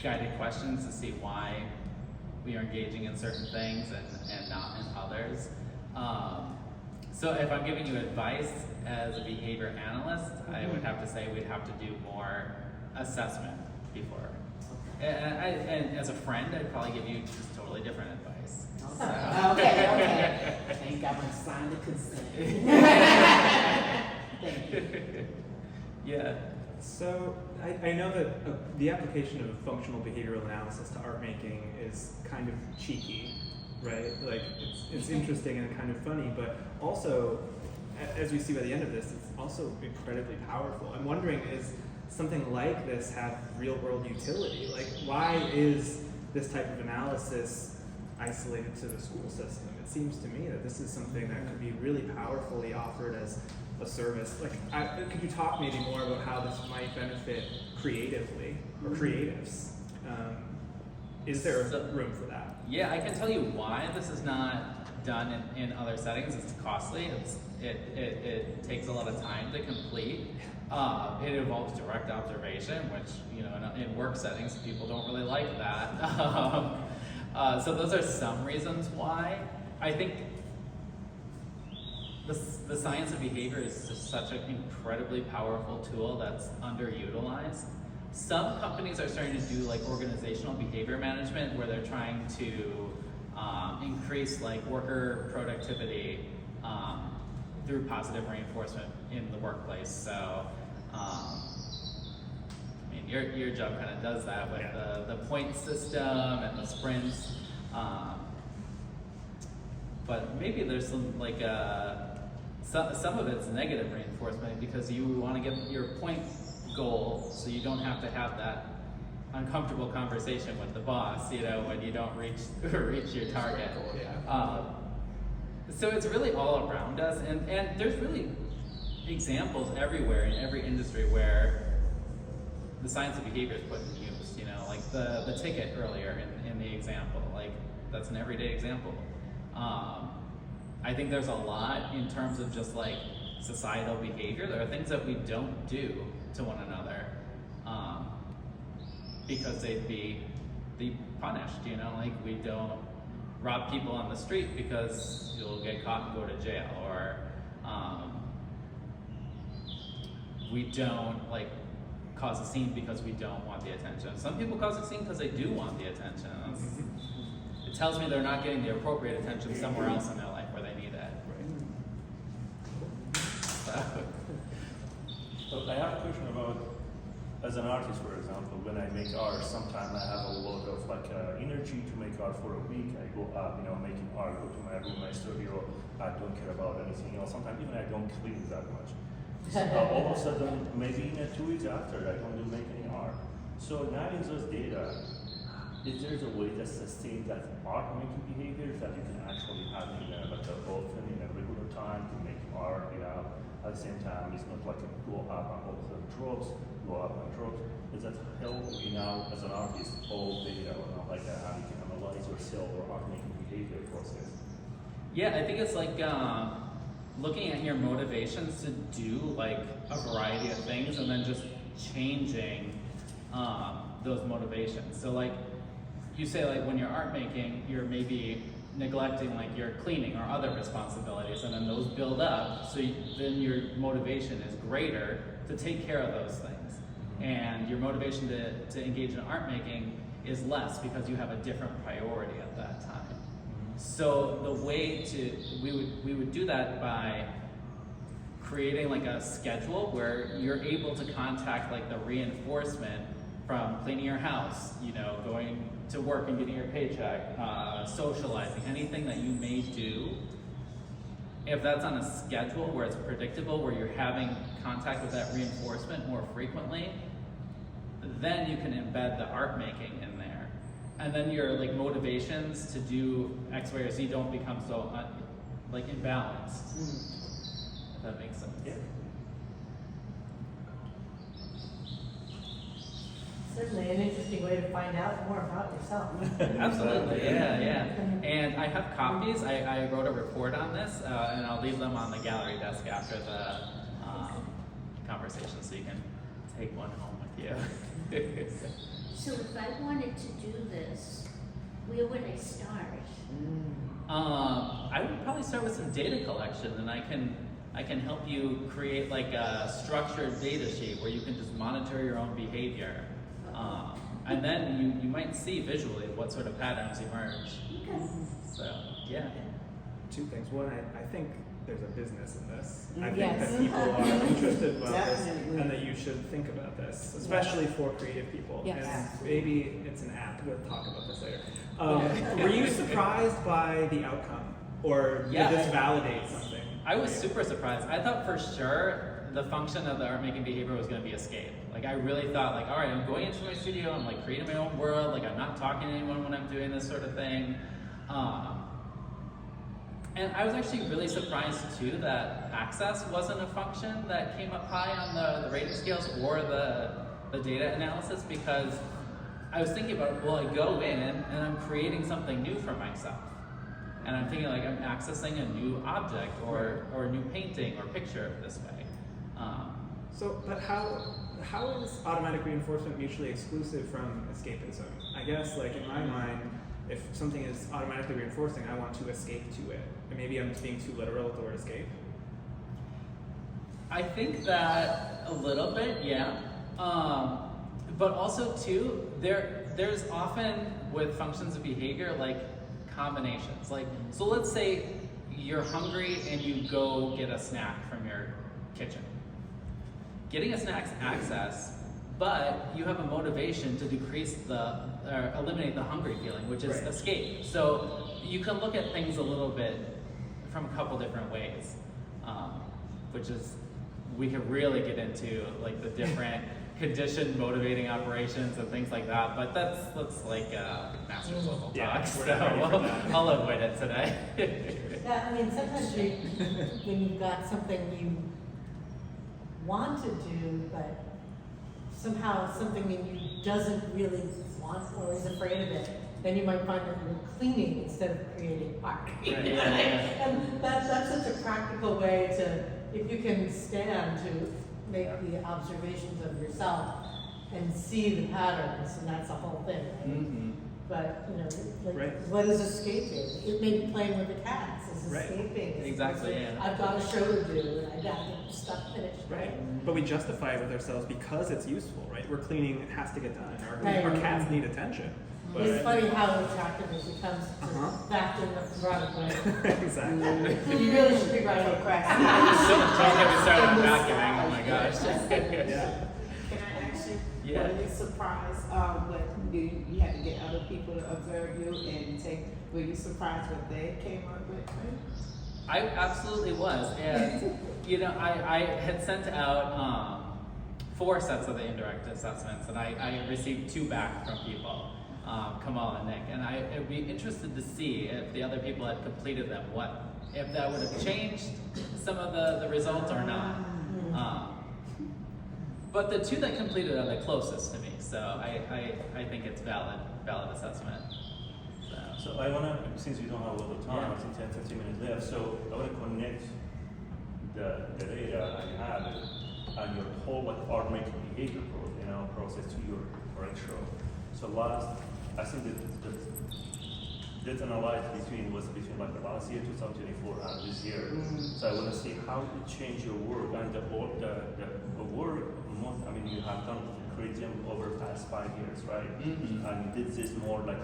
guided questions to see why we are engaging in certain things and not in others. So if I'm giving you advice as a behavior analyst, I would have to say we'd have to do more assessment before. And as a friend, I'd probably give you just totally different advice. So. Okay. Thank God I signed the consent. Thank you. Yeah. So I know that the application of functional behavioral analysis to art making is kind of cheeky, right? Like it's interesting and kind of funny, but also, as we see by the end of this, it's also incredibly powerful. I'm wondering, is something like this have real world utility? Like, why is this type of analysis isolated to the school system? It seems to me that this is something that could be really powerfully offered as a service. Like, could you talk maybe more about how this might benefit creatively or creatives? Is there room for that? Yeah, I can tell you why this is not done in other settings. It's costly. It takes a lot of time to complete. It involves direct observation, which in work settings people don't really like that. So those are some reasons why. I think the science of behavior is just such an incredibly powerful tool that's underutilized. Some companies are starting to do like organizational behavior management where they're trying to increase like worker productivity through positive reinforcement in the workplace. So, your job kind of does that with the point system and the sprints. But maybe there's some like some of it's negative reinforcement because you want to get your point goal, so you don't have to have that uncomfortable conversation with the boss, when you don't reach your target. So it's really all around us, and there's really examples everywhere in every industry where the science of behavior is put in use. Like the ticket earlier in the example, like that's an everyday example. I think there's a lot in terms of just like societal behavior. There are things that we don't do to one another because they'd be punished. Like we don't rob people on the street because you'll get caught and go to jail, or we don't like cause a scene because we don't want the attention. Some people cause a scene because they do want the attention. It tells me they're not getting the appropriate attention somewhere else in their life where they need it. So I have a question about, as an artist, for example, when I make art, sometimes I have a lot of energy to make art for a week. I go up, making art, go to my room, my studio. I don't care about anything else. Sometimes even I don't clean that much. So all of a sudden, maybe in 2 weeks after, I don't make any art. So now in those data, is there a way to sustain that art making behavior that you can actually have in often in a regular time to make art, at the same time it's not like a go up and all of a sudden drops, go up and drops. Does that help as an artist all data how you can analyze yourself or art making behavior process? Yeah, I think it's like looking at your motivations to do like a variety of things and then just changing those motivations. So like you say, like when you're art making, you're maybe neglecting like your cleaning or other responsibilities, and then those build up, so then your motivation is greater to take care of those things. And your motivation to engage in art making is less because you have a different priority at that time. So the way we would do that by creating like a schedule where you're able to contact like the reinforcement from cleaning your house, going to work and getting your paycheck, socializing, anything that you may do. If that's on a schedule where it's predictable, where you're having contact with that reinforcement more frequently, then you can embed the art making in there. And then your like motivations to do X, Y, or Z don't become so imbalanced. If that makes sense. Yeah. Certainly an interesting way to find out more about yourself. Absolutely, yeah. And I have copies. I wrote a report on this, and I'll leave them on the gallery desk after the conversation, so you can take one home with you. So if I wanted to do this, where would I start? I would probably start with some data collection, and I can help you create like a structured data sheet where you can just monitor your own behavior. And then you might see visually what sort of patterns emerge. Okay. So, yeah. Two things. One, I think there's a business in this. I think Yes. that people are interested about this Definitely. and that you should think about this, especially for creative people. Yes. And maybe it's an app. We'll talk about this later. Were you surprised by the outcome? Or Yeah, did this validate something? I was super surprised. I thought for sure the function of the art making behavior was going to be escape. Like I really thought like, all right, I'm going into my studio, I'm like creating my own world, like I'm not talking to anyone when I'm doing this sort of thing. And I was actually really surprised too that access wasn't a function that came up high on the rating scales or the data analysis, because I was thinking about, well, I go in and I'm creating something new for myself. And I'm thinking like I'm accessing a new object or a new painting or picture this way. But how is automatic reinforcement mutually exclusive from escapism? I guess, like in my mind, if something is automatically reinforcing, I want to escape to it. And maybe I'm just being too literal with the word escape. I think that a little bit, yeah. But also too, there's often with functions of behavior like combinations. Like, so let's say you're hungry and you go get a snack from your kitchen. Getting a snack's access, but you have a motivation to decrease or eliminate the hungry feeling, which is escape. So you can look at things a little bit from a couple different ways, which is, we could really get into like the different conditioned motivating operations and things like that, but that's like master's level talk, so I'll avoid it today. Yeah, I mean, sometimes when you've got something you want to do, but somehow something in you doesn't really want or is afraid of it, then you might find that you're cleaning instead of creating art. And that's such a practical way to, if you can stand to make the observations of yourself and see the patterns, and that's the whole thing, right? Mm-hmm. But, like, what is escaping? It may be playing with the cats, is escaping. It's Exactly, yeah. I've got a show to do, and I got the stuff finished, Right. But we justify it with ourselves because it's useful, right? We're cleaning, it has to get done. Right. Our cats need attention. But It's funny how attractive it becomes to vacuum up the driveway. exactly. You really should be writing a crack. Don't get me started on vacuuming, oh my gosh. Yeah. Can I ask you, Yeah. were you surprised when you had to get other people to observe you and were you surprised what they came up with? I absolutely was, and I had sent out 4 sets of the indirect assessments, and I received 2 back from people, Kamal and Nick, and I'd be interested to see if the other people had completed them, if that would have changed some of the results or not. But the 2 that completed are the closest to me, so I think it's valid assessment. So I want to, since we don't have a lot of time, I think 10, 15 minutes left, so I want to connect the data I have and your whole art making behavior process to your correct show. So I think the data analysis was between like the last year, 2024, and this year. So I want to see how it changed your work and the work, you have done creative over the past 5 years, right? Mm-hmm. And you did this more like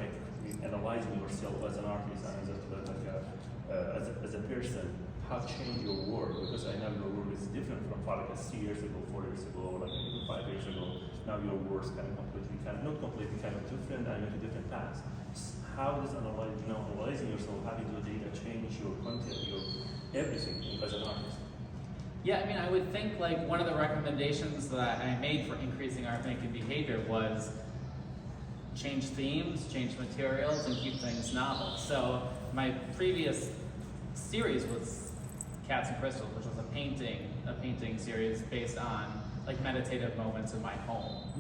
analyzing yourself as an artist and as a person. How changed your work? Because I know your work is different from like 3 years ago, 4 years ago, like even 5 years ago. Now your work's kind of not completely kind of different and into different paths. How does analyzing yourself, having the data change your content, your everything as an artist? Yeah, I mean, I would think like one of the recommendations that I made for increasing art making behavior was change themes, change materials, and keep things novel. So my previous series was Cats and Crystals, which was a painting series based on like meditative moments in my home.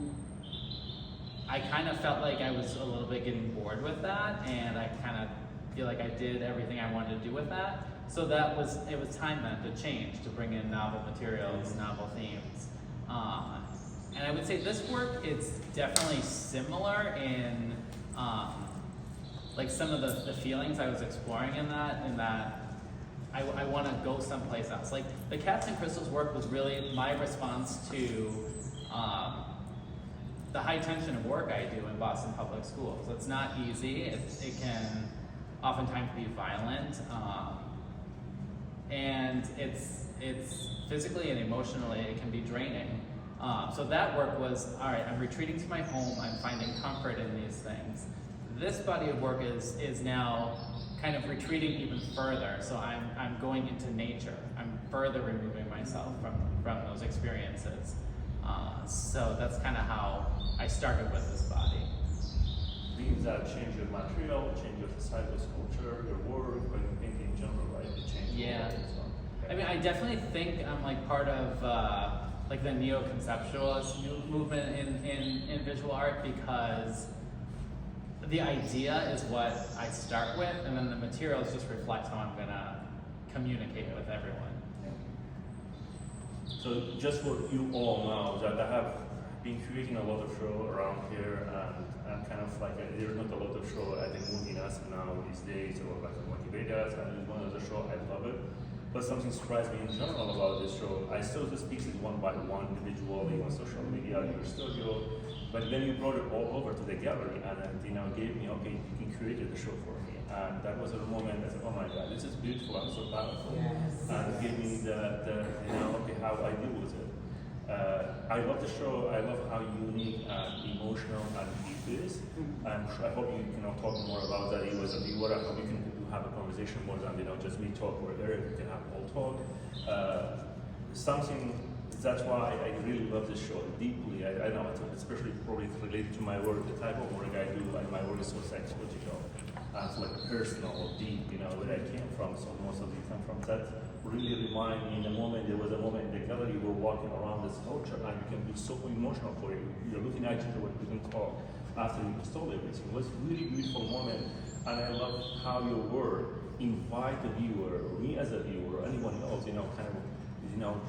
I kind of felt like I was a little bit getting bored with that, and I kind of feel like I did everything I wanted to do with that. So it was time then to change, to bring in novel materials, novel themes. And I would say this work is definitely similar in like some of the feelings I was exploring in that I want to go someplace else. Like the Cats and Crystals work was really my response to the high tension of work I do in Boston Public Schools. It's not easy. It can oftentimes be violent, and it's physically and emotionally it can be draining. So that work was, all right, I'm retreating to my home, I'm finding comfort in these things. This body of work is now kind of retreating even further. So I'm going into nature. I'm further removing myself from those experiences. So that's kind of how I started with this body. Means that change your material, change your size of sculpture, your work, but your painting in general, right? It changes. Yeah. So, I mean, I definitely think I'm like part of like the neo-conceptualist movement in visual art, because the idea is what I start with, and then the materials just reflect how I'm gonna communicate with everyone. So just for you all know that I have been creating a lot of show around here, and kind of like there's not a lot of show I think moving us now these days, or like motivate us, and it's one of the show I love it. But something surprised me in general about this show. I saw these pieces one by one individually on social media, in your studio, but then you brought it all over to the gallery, and then gave me, okay, you can create the show for me. And that was a moment I said, oh my God, this is beautiful, I'm so powerful. Yes. And it gave me the okay, how I deal with it. I love the show. I love how unique and emotional and deep it is. And I hope you can talk more about that. You as a viewer, I hope you can have a conversation more than just me talk or Erik. We can have all talk. That's why I really love this show deeply. I know it's especially probably related to my work, the type of work I do. Like my work is so psychological, it's like personal or deep. Where I came from. So most of it come from that. Really remind me in the moment, there was a moment in the gallery, we were walking around this sculpture and it can be so emotional for you. You're looking at each other, we couldn't talk after you installed everything. It was a really beautiful moment, and I love how your work invite the viewer, or me as a viewer, or anyone else, kind of,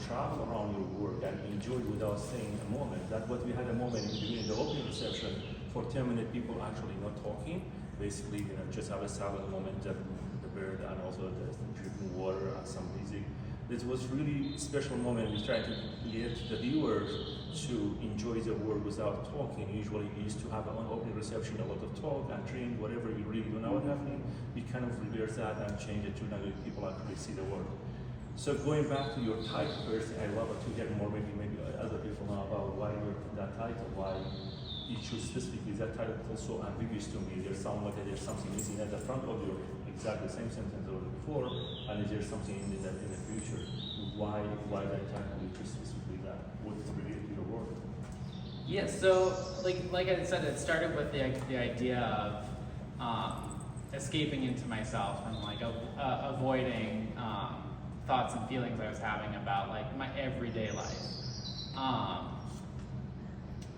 travel around your work and enjoy without staying a moment. That's what we had a moment in the beginning, the opening reception, for 10 minutes, people actually not talking. Basically, just have a silent moment, the bird and also the drinking water and some music. It was really a special moment. We tried to get the viewers to enjoy the work without talking. Usually we used to have an open reception, a lot of talk and drink, whatever you really don't know what happening. We kind of reverse that and change it to now people actually see the work. So going back to your title first, I love it to hear more, maybe other people know about why you wrote that title, why you choose specifically that title. It's also ambiguous to me. There's something missing at the front of your exactly the same sentence as before, and is there something in the future? Why that title? You choose specifically that? What is related to your work? Yeah. So like I said, it started with the idea of escaping into myself and avoiding thoughts and feelings I was having about my everyday life.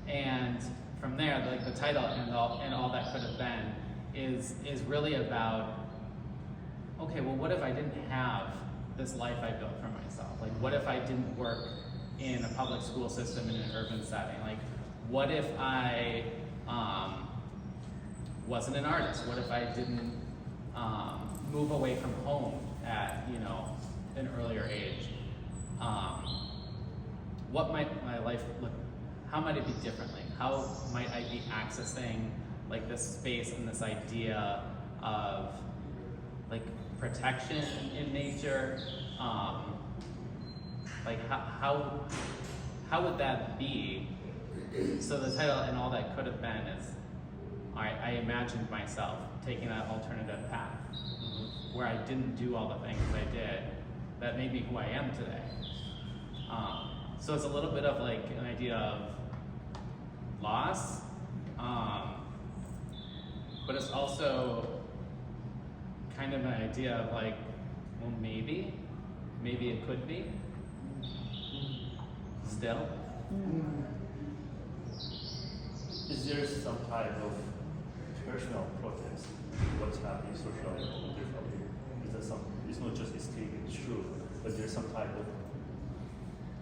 And from there, the title and all that could have been is really about, okay, well, what if I didn't have this life I built for myself? What if I didn't work in a public school system in an urban setting? What if I wasn't an artist? What if I didn't move away from home at an earlier age? What might my life look? How might it be differently? How might I be accessing this space and this idea of protection in nature? How would that be? So the title and all that could have been is, I imagined myself taking that alternative path where I didn't do all the things I did that made me who I am today. So it's a little bit of an idea of loss, but it's also kind of an idea of well, maybe it could be still. is there some type of personal protest? What's happening socially differently? Is there some? It's not just escaping the truth, but there's some type of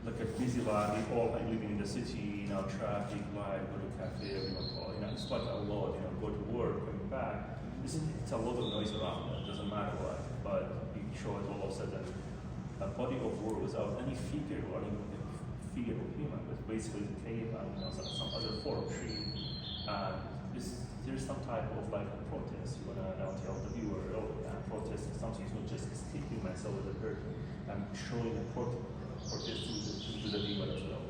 like a busy life. We all like living in the city, traffic, life, go to cafe, it's quite a lot. Go to work, coming back. It's a lot of noise around. It doesn't matter what, but it shows all of a sudden a body of work without any figure or any figure of human, but basically the cave and some other form tree. There's some type of like a protest. You wanna now tell the viewer, protest is something. It's not just sticking myself with a person. I'm showing a protest to the viewer as well.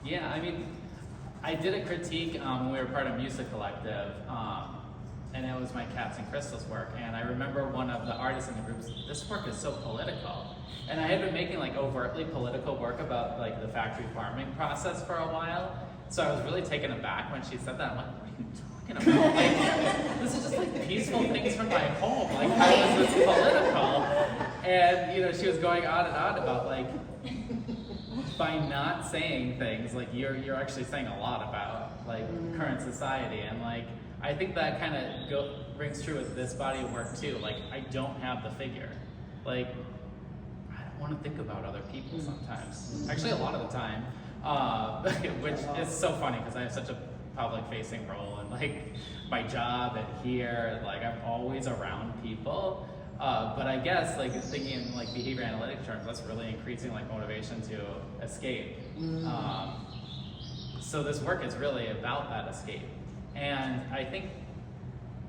Yeah, I mean, I did a critique when we were part of Music Collective, and it was my Cats and Crystals work. And I remember one of the artists in the group said, "This work is so political." And I had been making like overtly political work about like the factory farming process for a while. So I was really taken aback when she said that. I'm like, "What are you talking about? Like, this is just like peaceful things from my home. Like, how is this political?" And she was going on and on about like, by not saying things, like you're actually saying a lot about like current society, and like I think that kind of rings true with this body of work too. Like I don't have the figure. Like I don't want to think about other people sometimes. Actually, a lot of the time, which is so funny because I have such a public-facing role and like my job and here, like I'm always around people. But I guess like thinking in like behavior analytic terms, that's really increasing like motivation to escape. So this work is really about that escape. And I think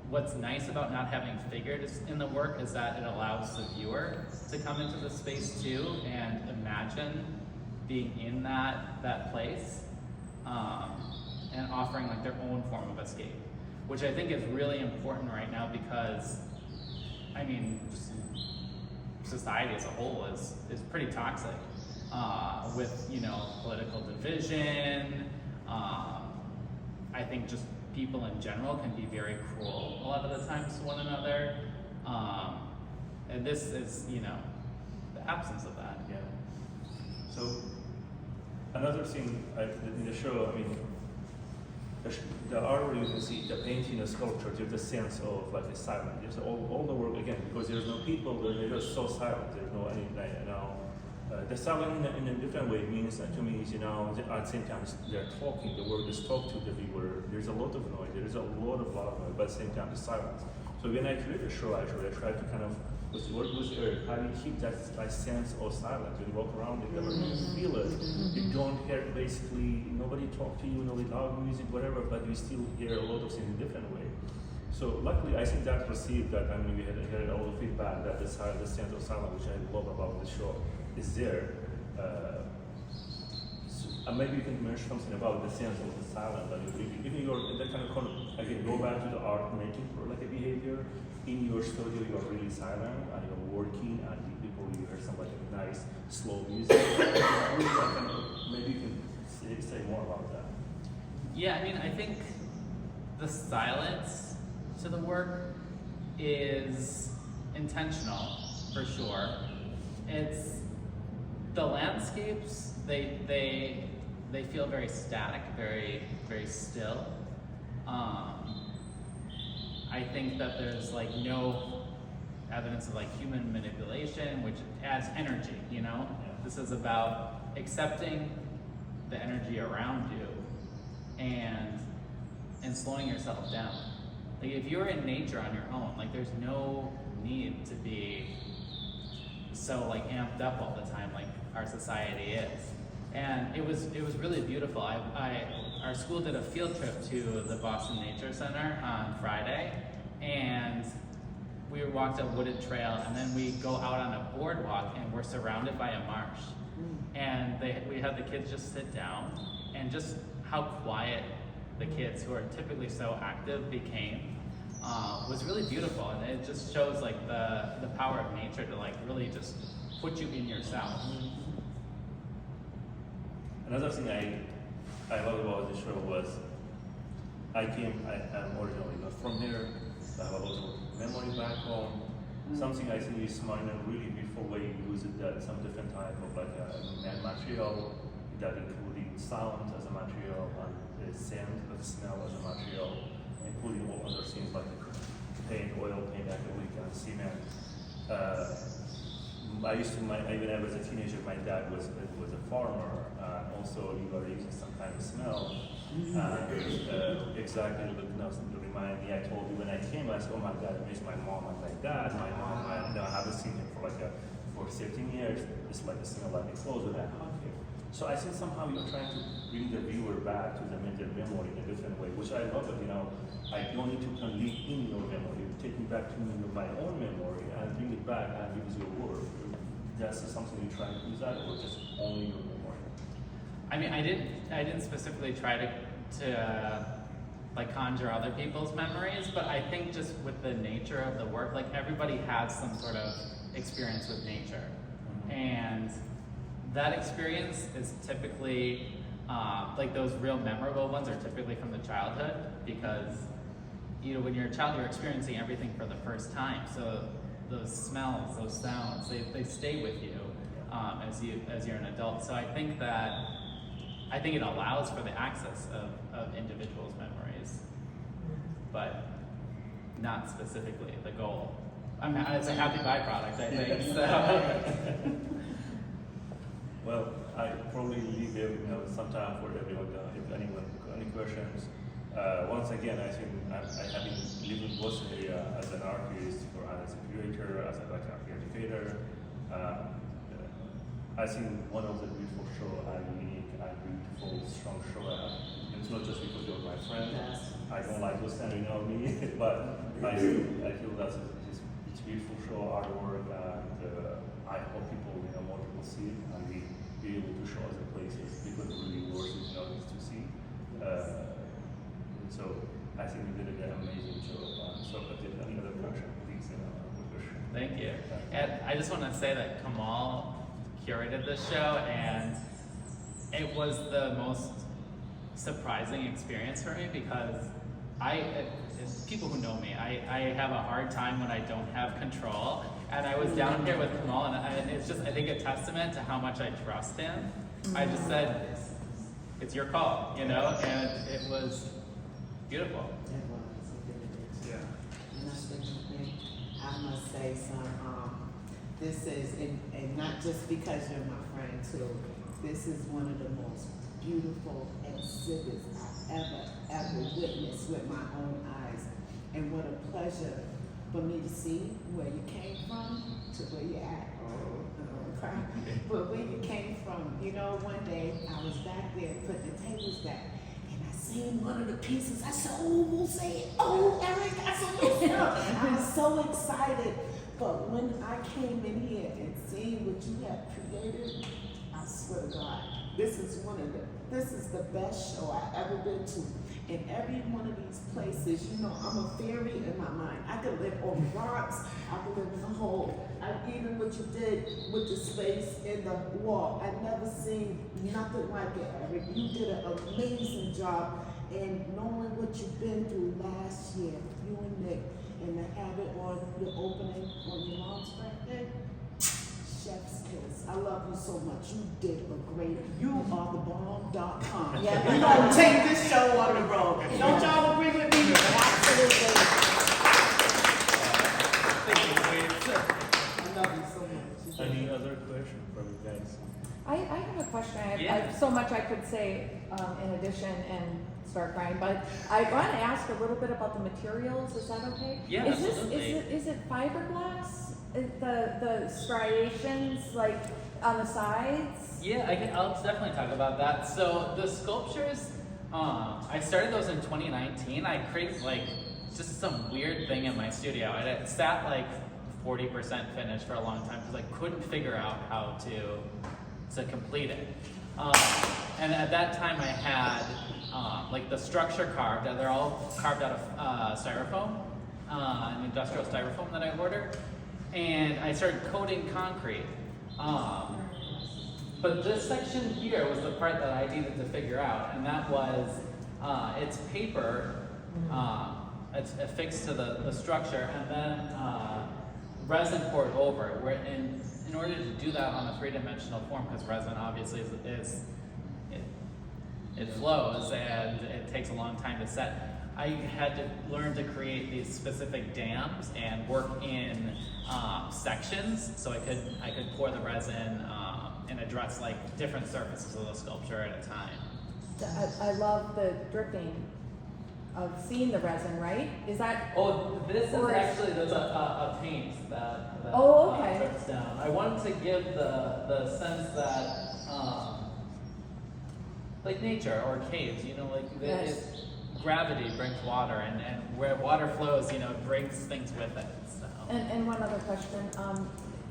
what's nice about not having figures in the work is that it allows the viewer to come into the space too and imagine being in that place and offering like their own form of escape, which I think is really important right now because I mean, just society as a whole is pretty toxic with political division. I think just people in general can be very cruel a lot of the times to one another, and this is the absence of that. Yeah. So another thing in the show, I mean, the art you can see, the painting, the sculpture, there's a sense of like a silence. There's all the work again because there's no people. They're just so silent. There's no any the silent in a different way means to me is at the same time they're talking. The word is talk to the viewer. There's a lot of noise. There is a lot of loud noise, but at the same time it's silence. So when I create a show, actually I try to kind of work with Erik, how do you keep that sense of silence when you walk around the gallery? You feel it. You don't hear basically nobody talk to you, no loud music, whatever, but you still hear a lot of things in a different way. So luckily, I think that received that. I mean, we had all the feedback that the sense of silence, which I love about the show, is there. Maybe you can mention something about the sense of the silence. That even you're in that kind of again, go back to the art making for like a behavior. In your studio, you are really silent and you're working, and people you hear some like nice slow music. Maybe you can say more about that. Yeah, I mean, I think the silence to the work is intentional for sure. It's the landscapes. They feel very static, very very still. I think that there's like no evidence of like human manipulation, which adds energy. This is about accepting the energy around you and slowing yourself down. Like if you're in nature on your own, like there's no need to be so like amped up all the time like our society is. And it was really beautiful. Our school did a field trip to the Boston Nature Center on Friday, and we walked a wooded trail, and then we go out on a boardwalk, and we're surrounded by a marsh. And we had the kids just sit down, and just how quiet the kids who are typically so active became was really beautiful, and it just shows like the power of nature to like really just put you in yourself. Another thing I love about this show was I'm originally not from here. I have a lot of memories back home. Something I think is smart and really beautiful way you use it, that some different type of like material that including sound as a material and the scent, the smell as a material, including all other things like paint, oil, paint, acrylic, and cement. I used to, even when I was a teenager, my dad was a farmer, also you were using some kind of smell. Exactly, to remind me, I told you when I came, I said, oh my God, I miss my mom and my dad. My mom, I haven't seen him for 17 years. It's like a smell like a clothes when I hug him. So I think somehow you're trying to bring the viewer back to the mental memory in a different way, which I love it, I don't need to live in your memory. Take me back to my own memory and bring it back and use your word. That's something you try to use that, or just only your memory? I mean, I didn't specifically try to like conjure other people's memories, but I think just with the nature of the work, like everybody has some sort of experience with nature, and that experience is typically like those real memorable ones are typically from the childhood, because when you're a child, you're experiencing everything for the first time. So those smells, those sounds, they stay with you as you're an adult. So I think it allows for the access of individuals' memories, but not specifically the goal. It's a happy byproduct, I think. So. Well, I probably leave there some time for everyone. If anyone got any questions. Once again, I think I have been living in both area as an artist, or as a curator, as an educator. I think one of the beautiful show, unique and beautiful, strong show. It's not just because you're my friend. I don't like you standing on me, but I feel that it's beautiful show, artwork, and I hope people, more people see it and be able to show other places because it really worth it, to see. So I think you did an amazing job. So if there's any other question, please, Thank you. And I just want to say that Kamal curated this show, and it was the most surprising experience for me, because people who know me, I have a hard time when I don't have control, and I was down here with Kamal, and it's just, I think, a testament to how much I trust him. I just said, it's your call, and it was beautiful. It was, it really is. Yeah. And I think I must say this is, and not just because you're my friend too, this is one of the most beautiful exhibits I've ever witnessed with my own eyes. And what a pleasure for me to see where you came from to where you're at. But where you came from, one day I was back there putting the tables back, and I seen one of the pieces. I said, oh, we'll say it. Oh, Eric, I said, I was so excited. But when I came in here and seeing what you have created, I swear to God, this is the best show I've ever been to. In every one of these places, I'm a fairy in my mind. I could live on rocks, I could live in a hole. Even what you did with the space in the wall, I've never seen nothing like it, Eric. You did an amazing job. And knowing what you've been through last year, you and Nick, and to have it on your opening on your mom's birthday, chef's kiss. I love you so much. You did a great, you are the bomb.com. Yeah, we're gonna take this show on the road. Don't y'all agree with me? Absolutely. Thank you. I love you so much. Any other question from you guys? I have a question. I Yeah. have so much I could say in addition and start crying, but I want to ask a little bit about the materials. Is that okay? Yeah, is absolutely. Is it fiberglass? The striations like on the sides? Yeah, I'll definitely talk about that. So the sculptures, I started those in 2019. I created just some weird thing in my studio, and it sat 40% finished for a long time because I couldn't figure out how to complete it. And at that time I had the structure carved. They're all carved out of styrofoam, an industrial styrofoam that I ordered. And I started coating concrete. But this section here was the part that I needed to figure out, and that was it's paper, it's affixed to the structure, and then resin poured over it. Where in order to do that on a three-dimensional form, because resin obviously it flows and it takes a long time to set. I had to learn to create these specific dams and work in sections, so I could pour the resin and address like different surfaces of the sculpture at a time. I love the dripping of seeing the resin, right? Is that? Oh, this is Or- actually, there's a paint that Oh, okay. drips down. I wanted to give the sense that like nature or caves, you know, like Yes. gravity brings water, and where water flows, you know, it brings things with it. So. And one other question.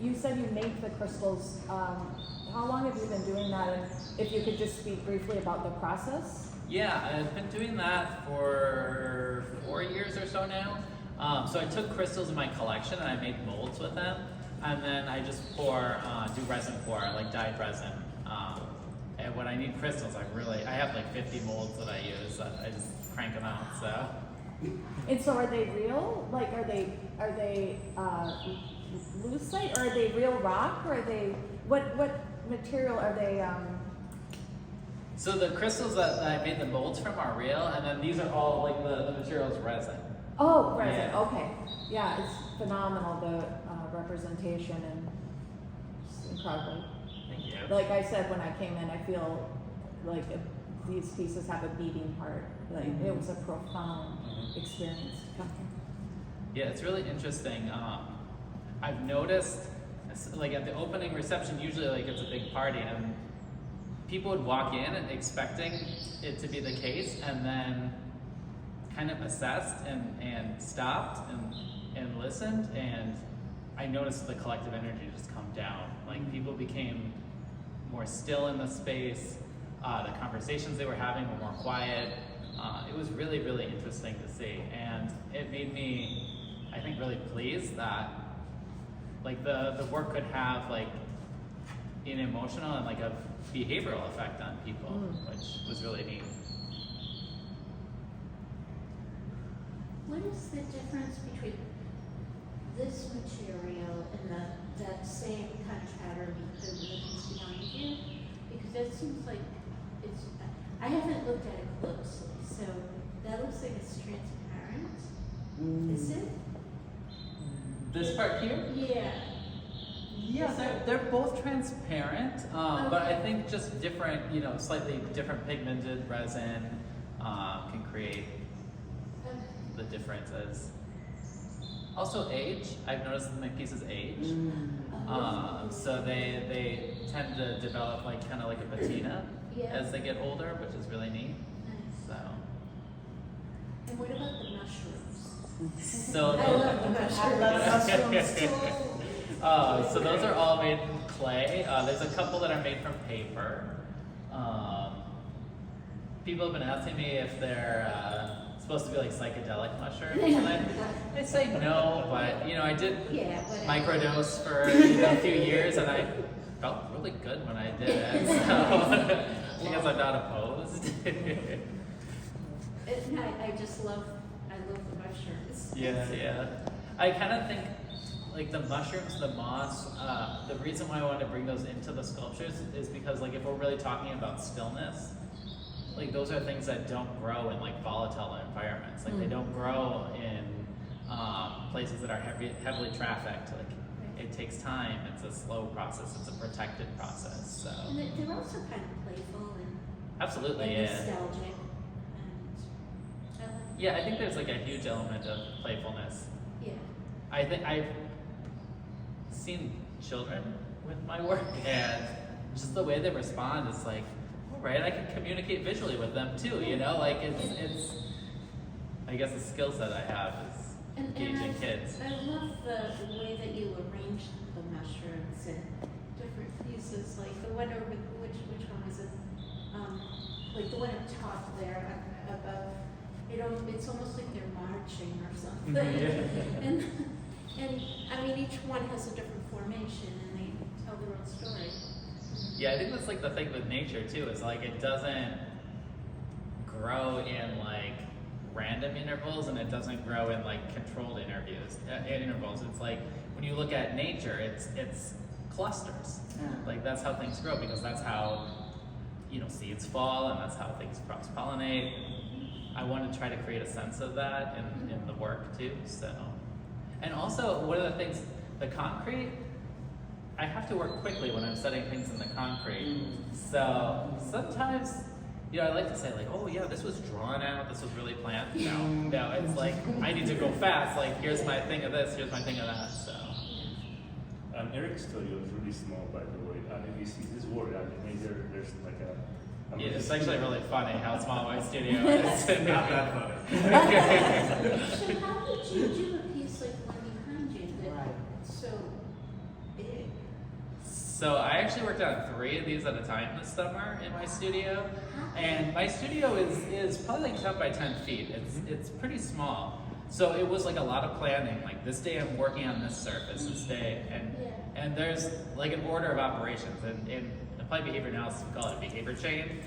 You said you make the crystals. How long have you been doing that? And if you could just speak briefly about the process. Yeah, I've been doing that for 4 years or so now. So I took crystals in my collection and I made molds with them, and then I just do resin pour, like dyed resin. And when I need crystals, I have like 50 molds that I use. I just crank them out. So. And so, are they real? Like, are they lucite, or are they real rock, or are they what material are they? So the crystals that I made the molds from are real, and then these are all like the material's resin. Oh, resin. Yeah. Okay. Yeah, it's phenomenal, the representation, and it's incredible. Thank you. Like I said, when I came in, I feel like these pieces have a beating heart. Like it was a profound experience to come here. Yeah, it's really interesting. I've noticed, like at the opening reception, usually like it's a big party, and people would walk in and expecting it to be the case, and then kind of assessed and stopped and listened, and I noticed the collective energy just come down. Like people became more still in the space. The conversations they were having were more quiet. It was really, really interesting to see, and it made me, I think, really pleased that like the work could have like an emotional and like a behavioral effect on people, which was really neat. What is the difference between this material and that same kind of pattern that is behind you? Because that seems like I haven't looked at it closely, so that looks like it's transparent. Is it? This part here? Yeah. Yeah, they're both transparent, but I think just different, slightly different pigmented resin can create the differences. Also age, I've noticed that my pieces age. So they tend to develop like kind of like a patina as they get older, which is really neat. Nice. So. And what about the mushrooms? So I love the mushrooms. I love mushrooms too. So those are all made from clay. There's a couple that are made from paper. People have been asking me if they're supposed to be like psychedelic mushrooms, and I say no, but I did microdose for a few years, and I felt really good when I did it. So I guess I'm not opposed. I love the mushrooms. Yeah. I kind of think like the mushrooms, the moss, the reason why I wanted to bring those into the sculptures is because like if we're really talking about stillness, like those are things that don't grow in like volatile environments. Like they don't grow in places that are heavily trafficked. Like it takes time. It's a slow process. It's a protected process. So And they're also kind of playful and absolutely, and yeah. nostalgic. And Yeah, I think there's like a huge element of playfulness. yeah. I think I've seen children with my work, and just the way they respond is like, all right, I can communicate visually with them too. Like it's I guess a skill set I have is engaging kids. I love the way that you arrange the mushrooms in different pieces, like the one over, which one is it? Like the one up top there above. It's almost like they're marching or something. and I mean, each one has a different formation, and they tell their own story. Yeah, I think that's like the thing with nature too, is like it doesn't grow in like random intervals, and it doesn't grow in like controlled intervals. It's like when you look at nature, it's clusters. Like that's how things grow, because that's how seeds fall, and that's how things cross-pollinate. I want to try to create a sense of that in the work too. So, and also one of the things, the concrete, I have to work quickly when I'm setting things in the concrete. So sometimes, I like to say like, oh yeah, this was drawn out, this was really planned. No, it's like, I need to go fast, like here's my thing of this, here's my thing of that, so. Eric's studio is really small, by the way. And if you see this word, there's like a Yeah, it's actually really funny how small my studio is. Not that funny. So how did you do a piece like one behind you that's so big? So I actually worked on 3 of these at a time this summer in my studio. And my studio is probably like 10 by 10 feet. It's pretty small. So it was like a lot of planning. Like this day I'm working on this surface, this day, and there's like an order of operations. And in applied behavior analysis, we call it a behavior chain,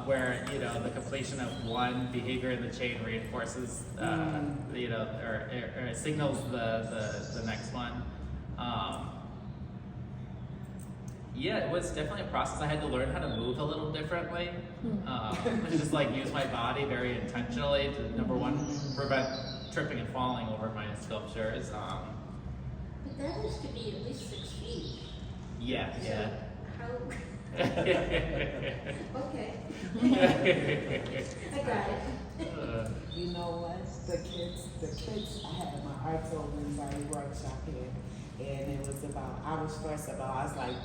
where the completion of one behavior in the chain reinforces, or signals the next one. Yeah, it was definitely a process. I had to learn how to move a little differently. Just like use my body very intentionally to, number one, prevent tripping and falling over my sculptures. But that has to be at least 6 feet. Yeah. How? Okay. I got it. You know what? The kids, I had my art design workshop here, and it was about, I was like,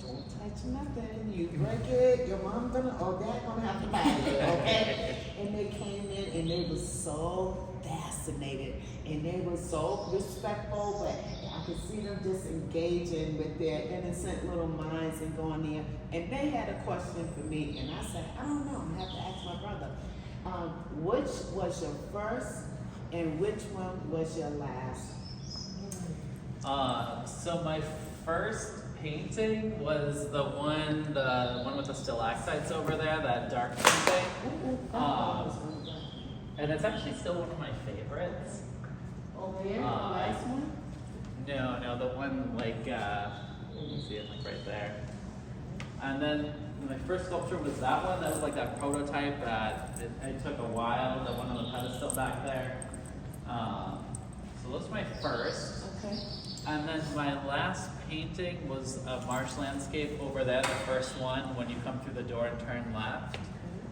don't touch nothing, you break it, your mom dad gonna have to buy it, okay? And they came in and they were so fascinated, and they were so respectful, but I could see them just engaging with their innocent little minds and going there. And they had a question for me, and I said, I don't know, I have to ask my brother. Which was your first and which one was your last? So my first painting was the one with the stalactites over there, that dark painting. And it's actually still one of my favorites. Oh, yeah, the last one? No, the one like, you see it like right there. And then my first sculpture was that one. That was like that prototype that it took a while, the one on the pedestal back there. So those were my first. Okay. And then my last painting was a marsh landscape over there, the first one, when you come through the door and turn left.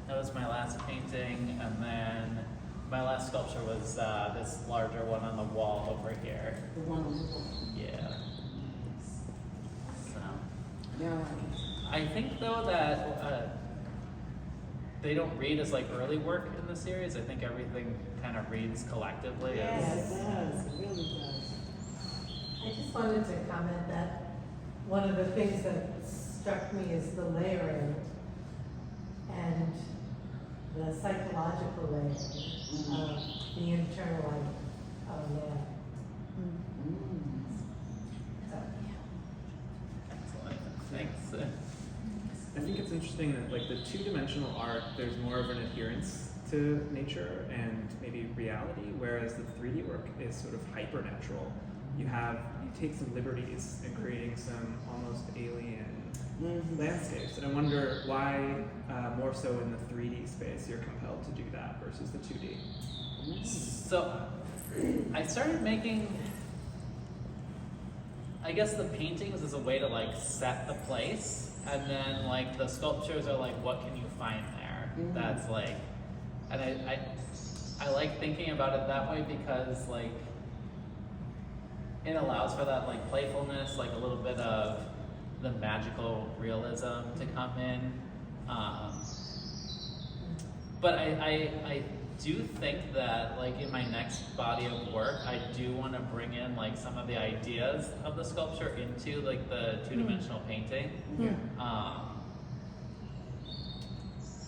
That was my last painting, and then my last sculpture was this larger one on the wall over here. The one on the wall. Yeah. So, Yeah. I think though that they don't read as like early work in the series. I think everything kind of reads collectively. Yes, it does. It really does. I just wanted to comment that one of the things that struck me is the layering and the psychological layering of the internal life of man. Excellent. Thanks. I think it's interesting that like the 2-dimensional art, there's more of an adherence to nature and maybe reality, whereas the 3D work is sort of hyper-natural. You take some liberties in creating some almost alien landscapes, and I wonder why more so in the 3D space you're compelled to do that versus the 2D. So I started making, I guess, the paintings as a way to like set the place, and then like the sculptures are like, what can you find there? That's like, and I like thinking about it that way because like it allows for that like playfulness, like a little bit of the magical realism to come in. But I do think that like in my next body of work, I do want to bring in like some of the ideas of the sculpture into like the 2-dimensional painting.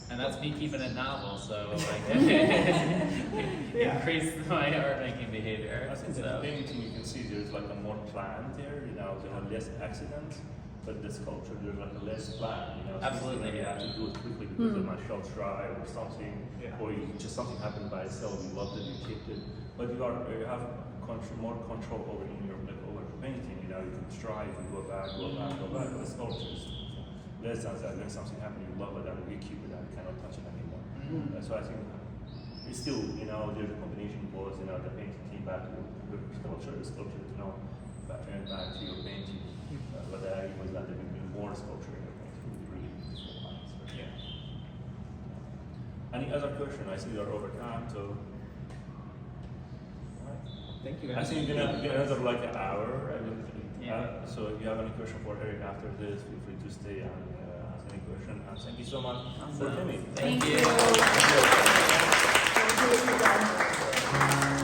And that's me keeping it novel, so like increase my art making behavior. I think the main thing you can see there's like a more plan there, there are less accidents, but the sculpture there's like a less plan, Absolutely, you have to do it quickly because of my shelf dry or something, or just something happened by itself, you loved it, you kept it, but you have more control over the painting, you can try, you can go back, but the sculpture is less than that, when something happens, you love it, and we keep it, and we cannot touch it anymore. So I think it's still, there's a combination both, the painting team back to the sculpture, and back to your painting. But the idea was that there will be more sculpture in your painting, would be really useful. Yeah. Any other question? I see you're over time, so. Thank you. I think we're gonna be another like an hour. Yeah. So if you have any question for Eric after this, feel free to stay and ask any question. And thank you so much for Awesome. coming. Thank you. Thank you.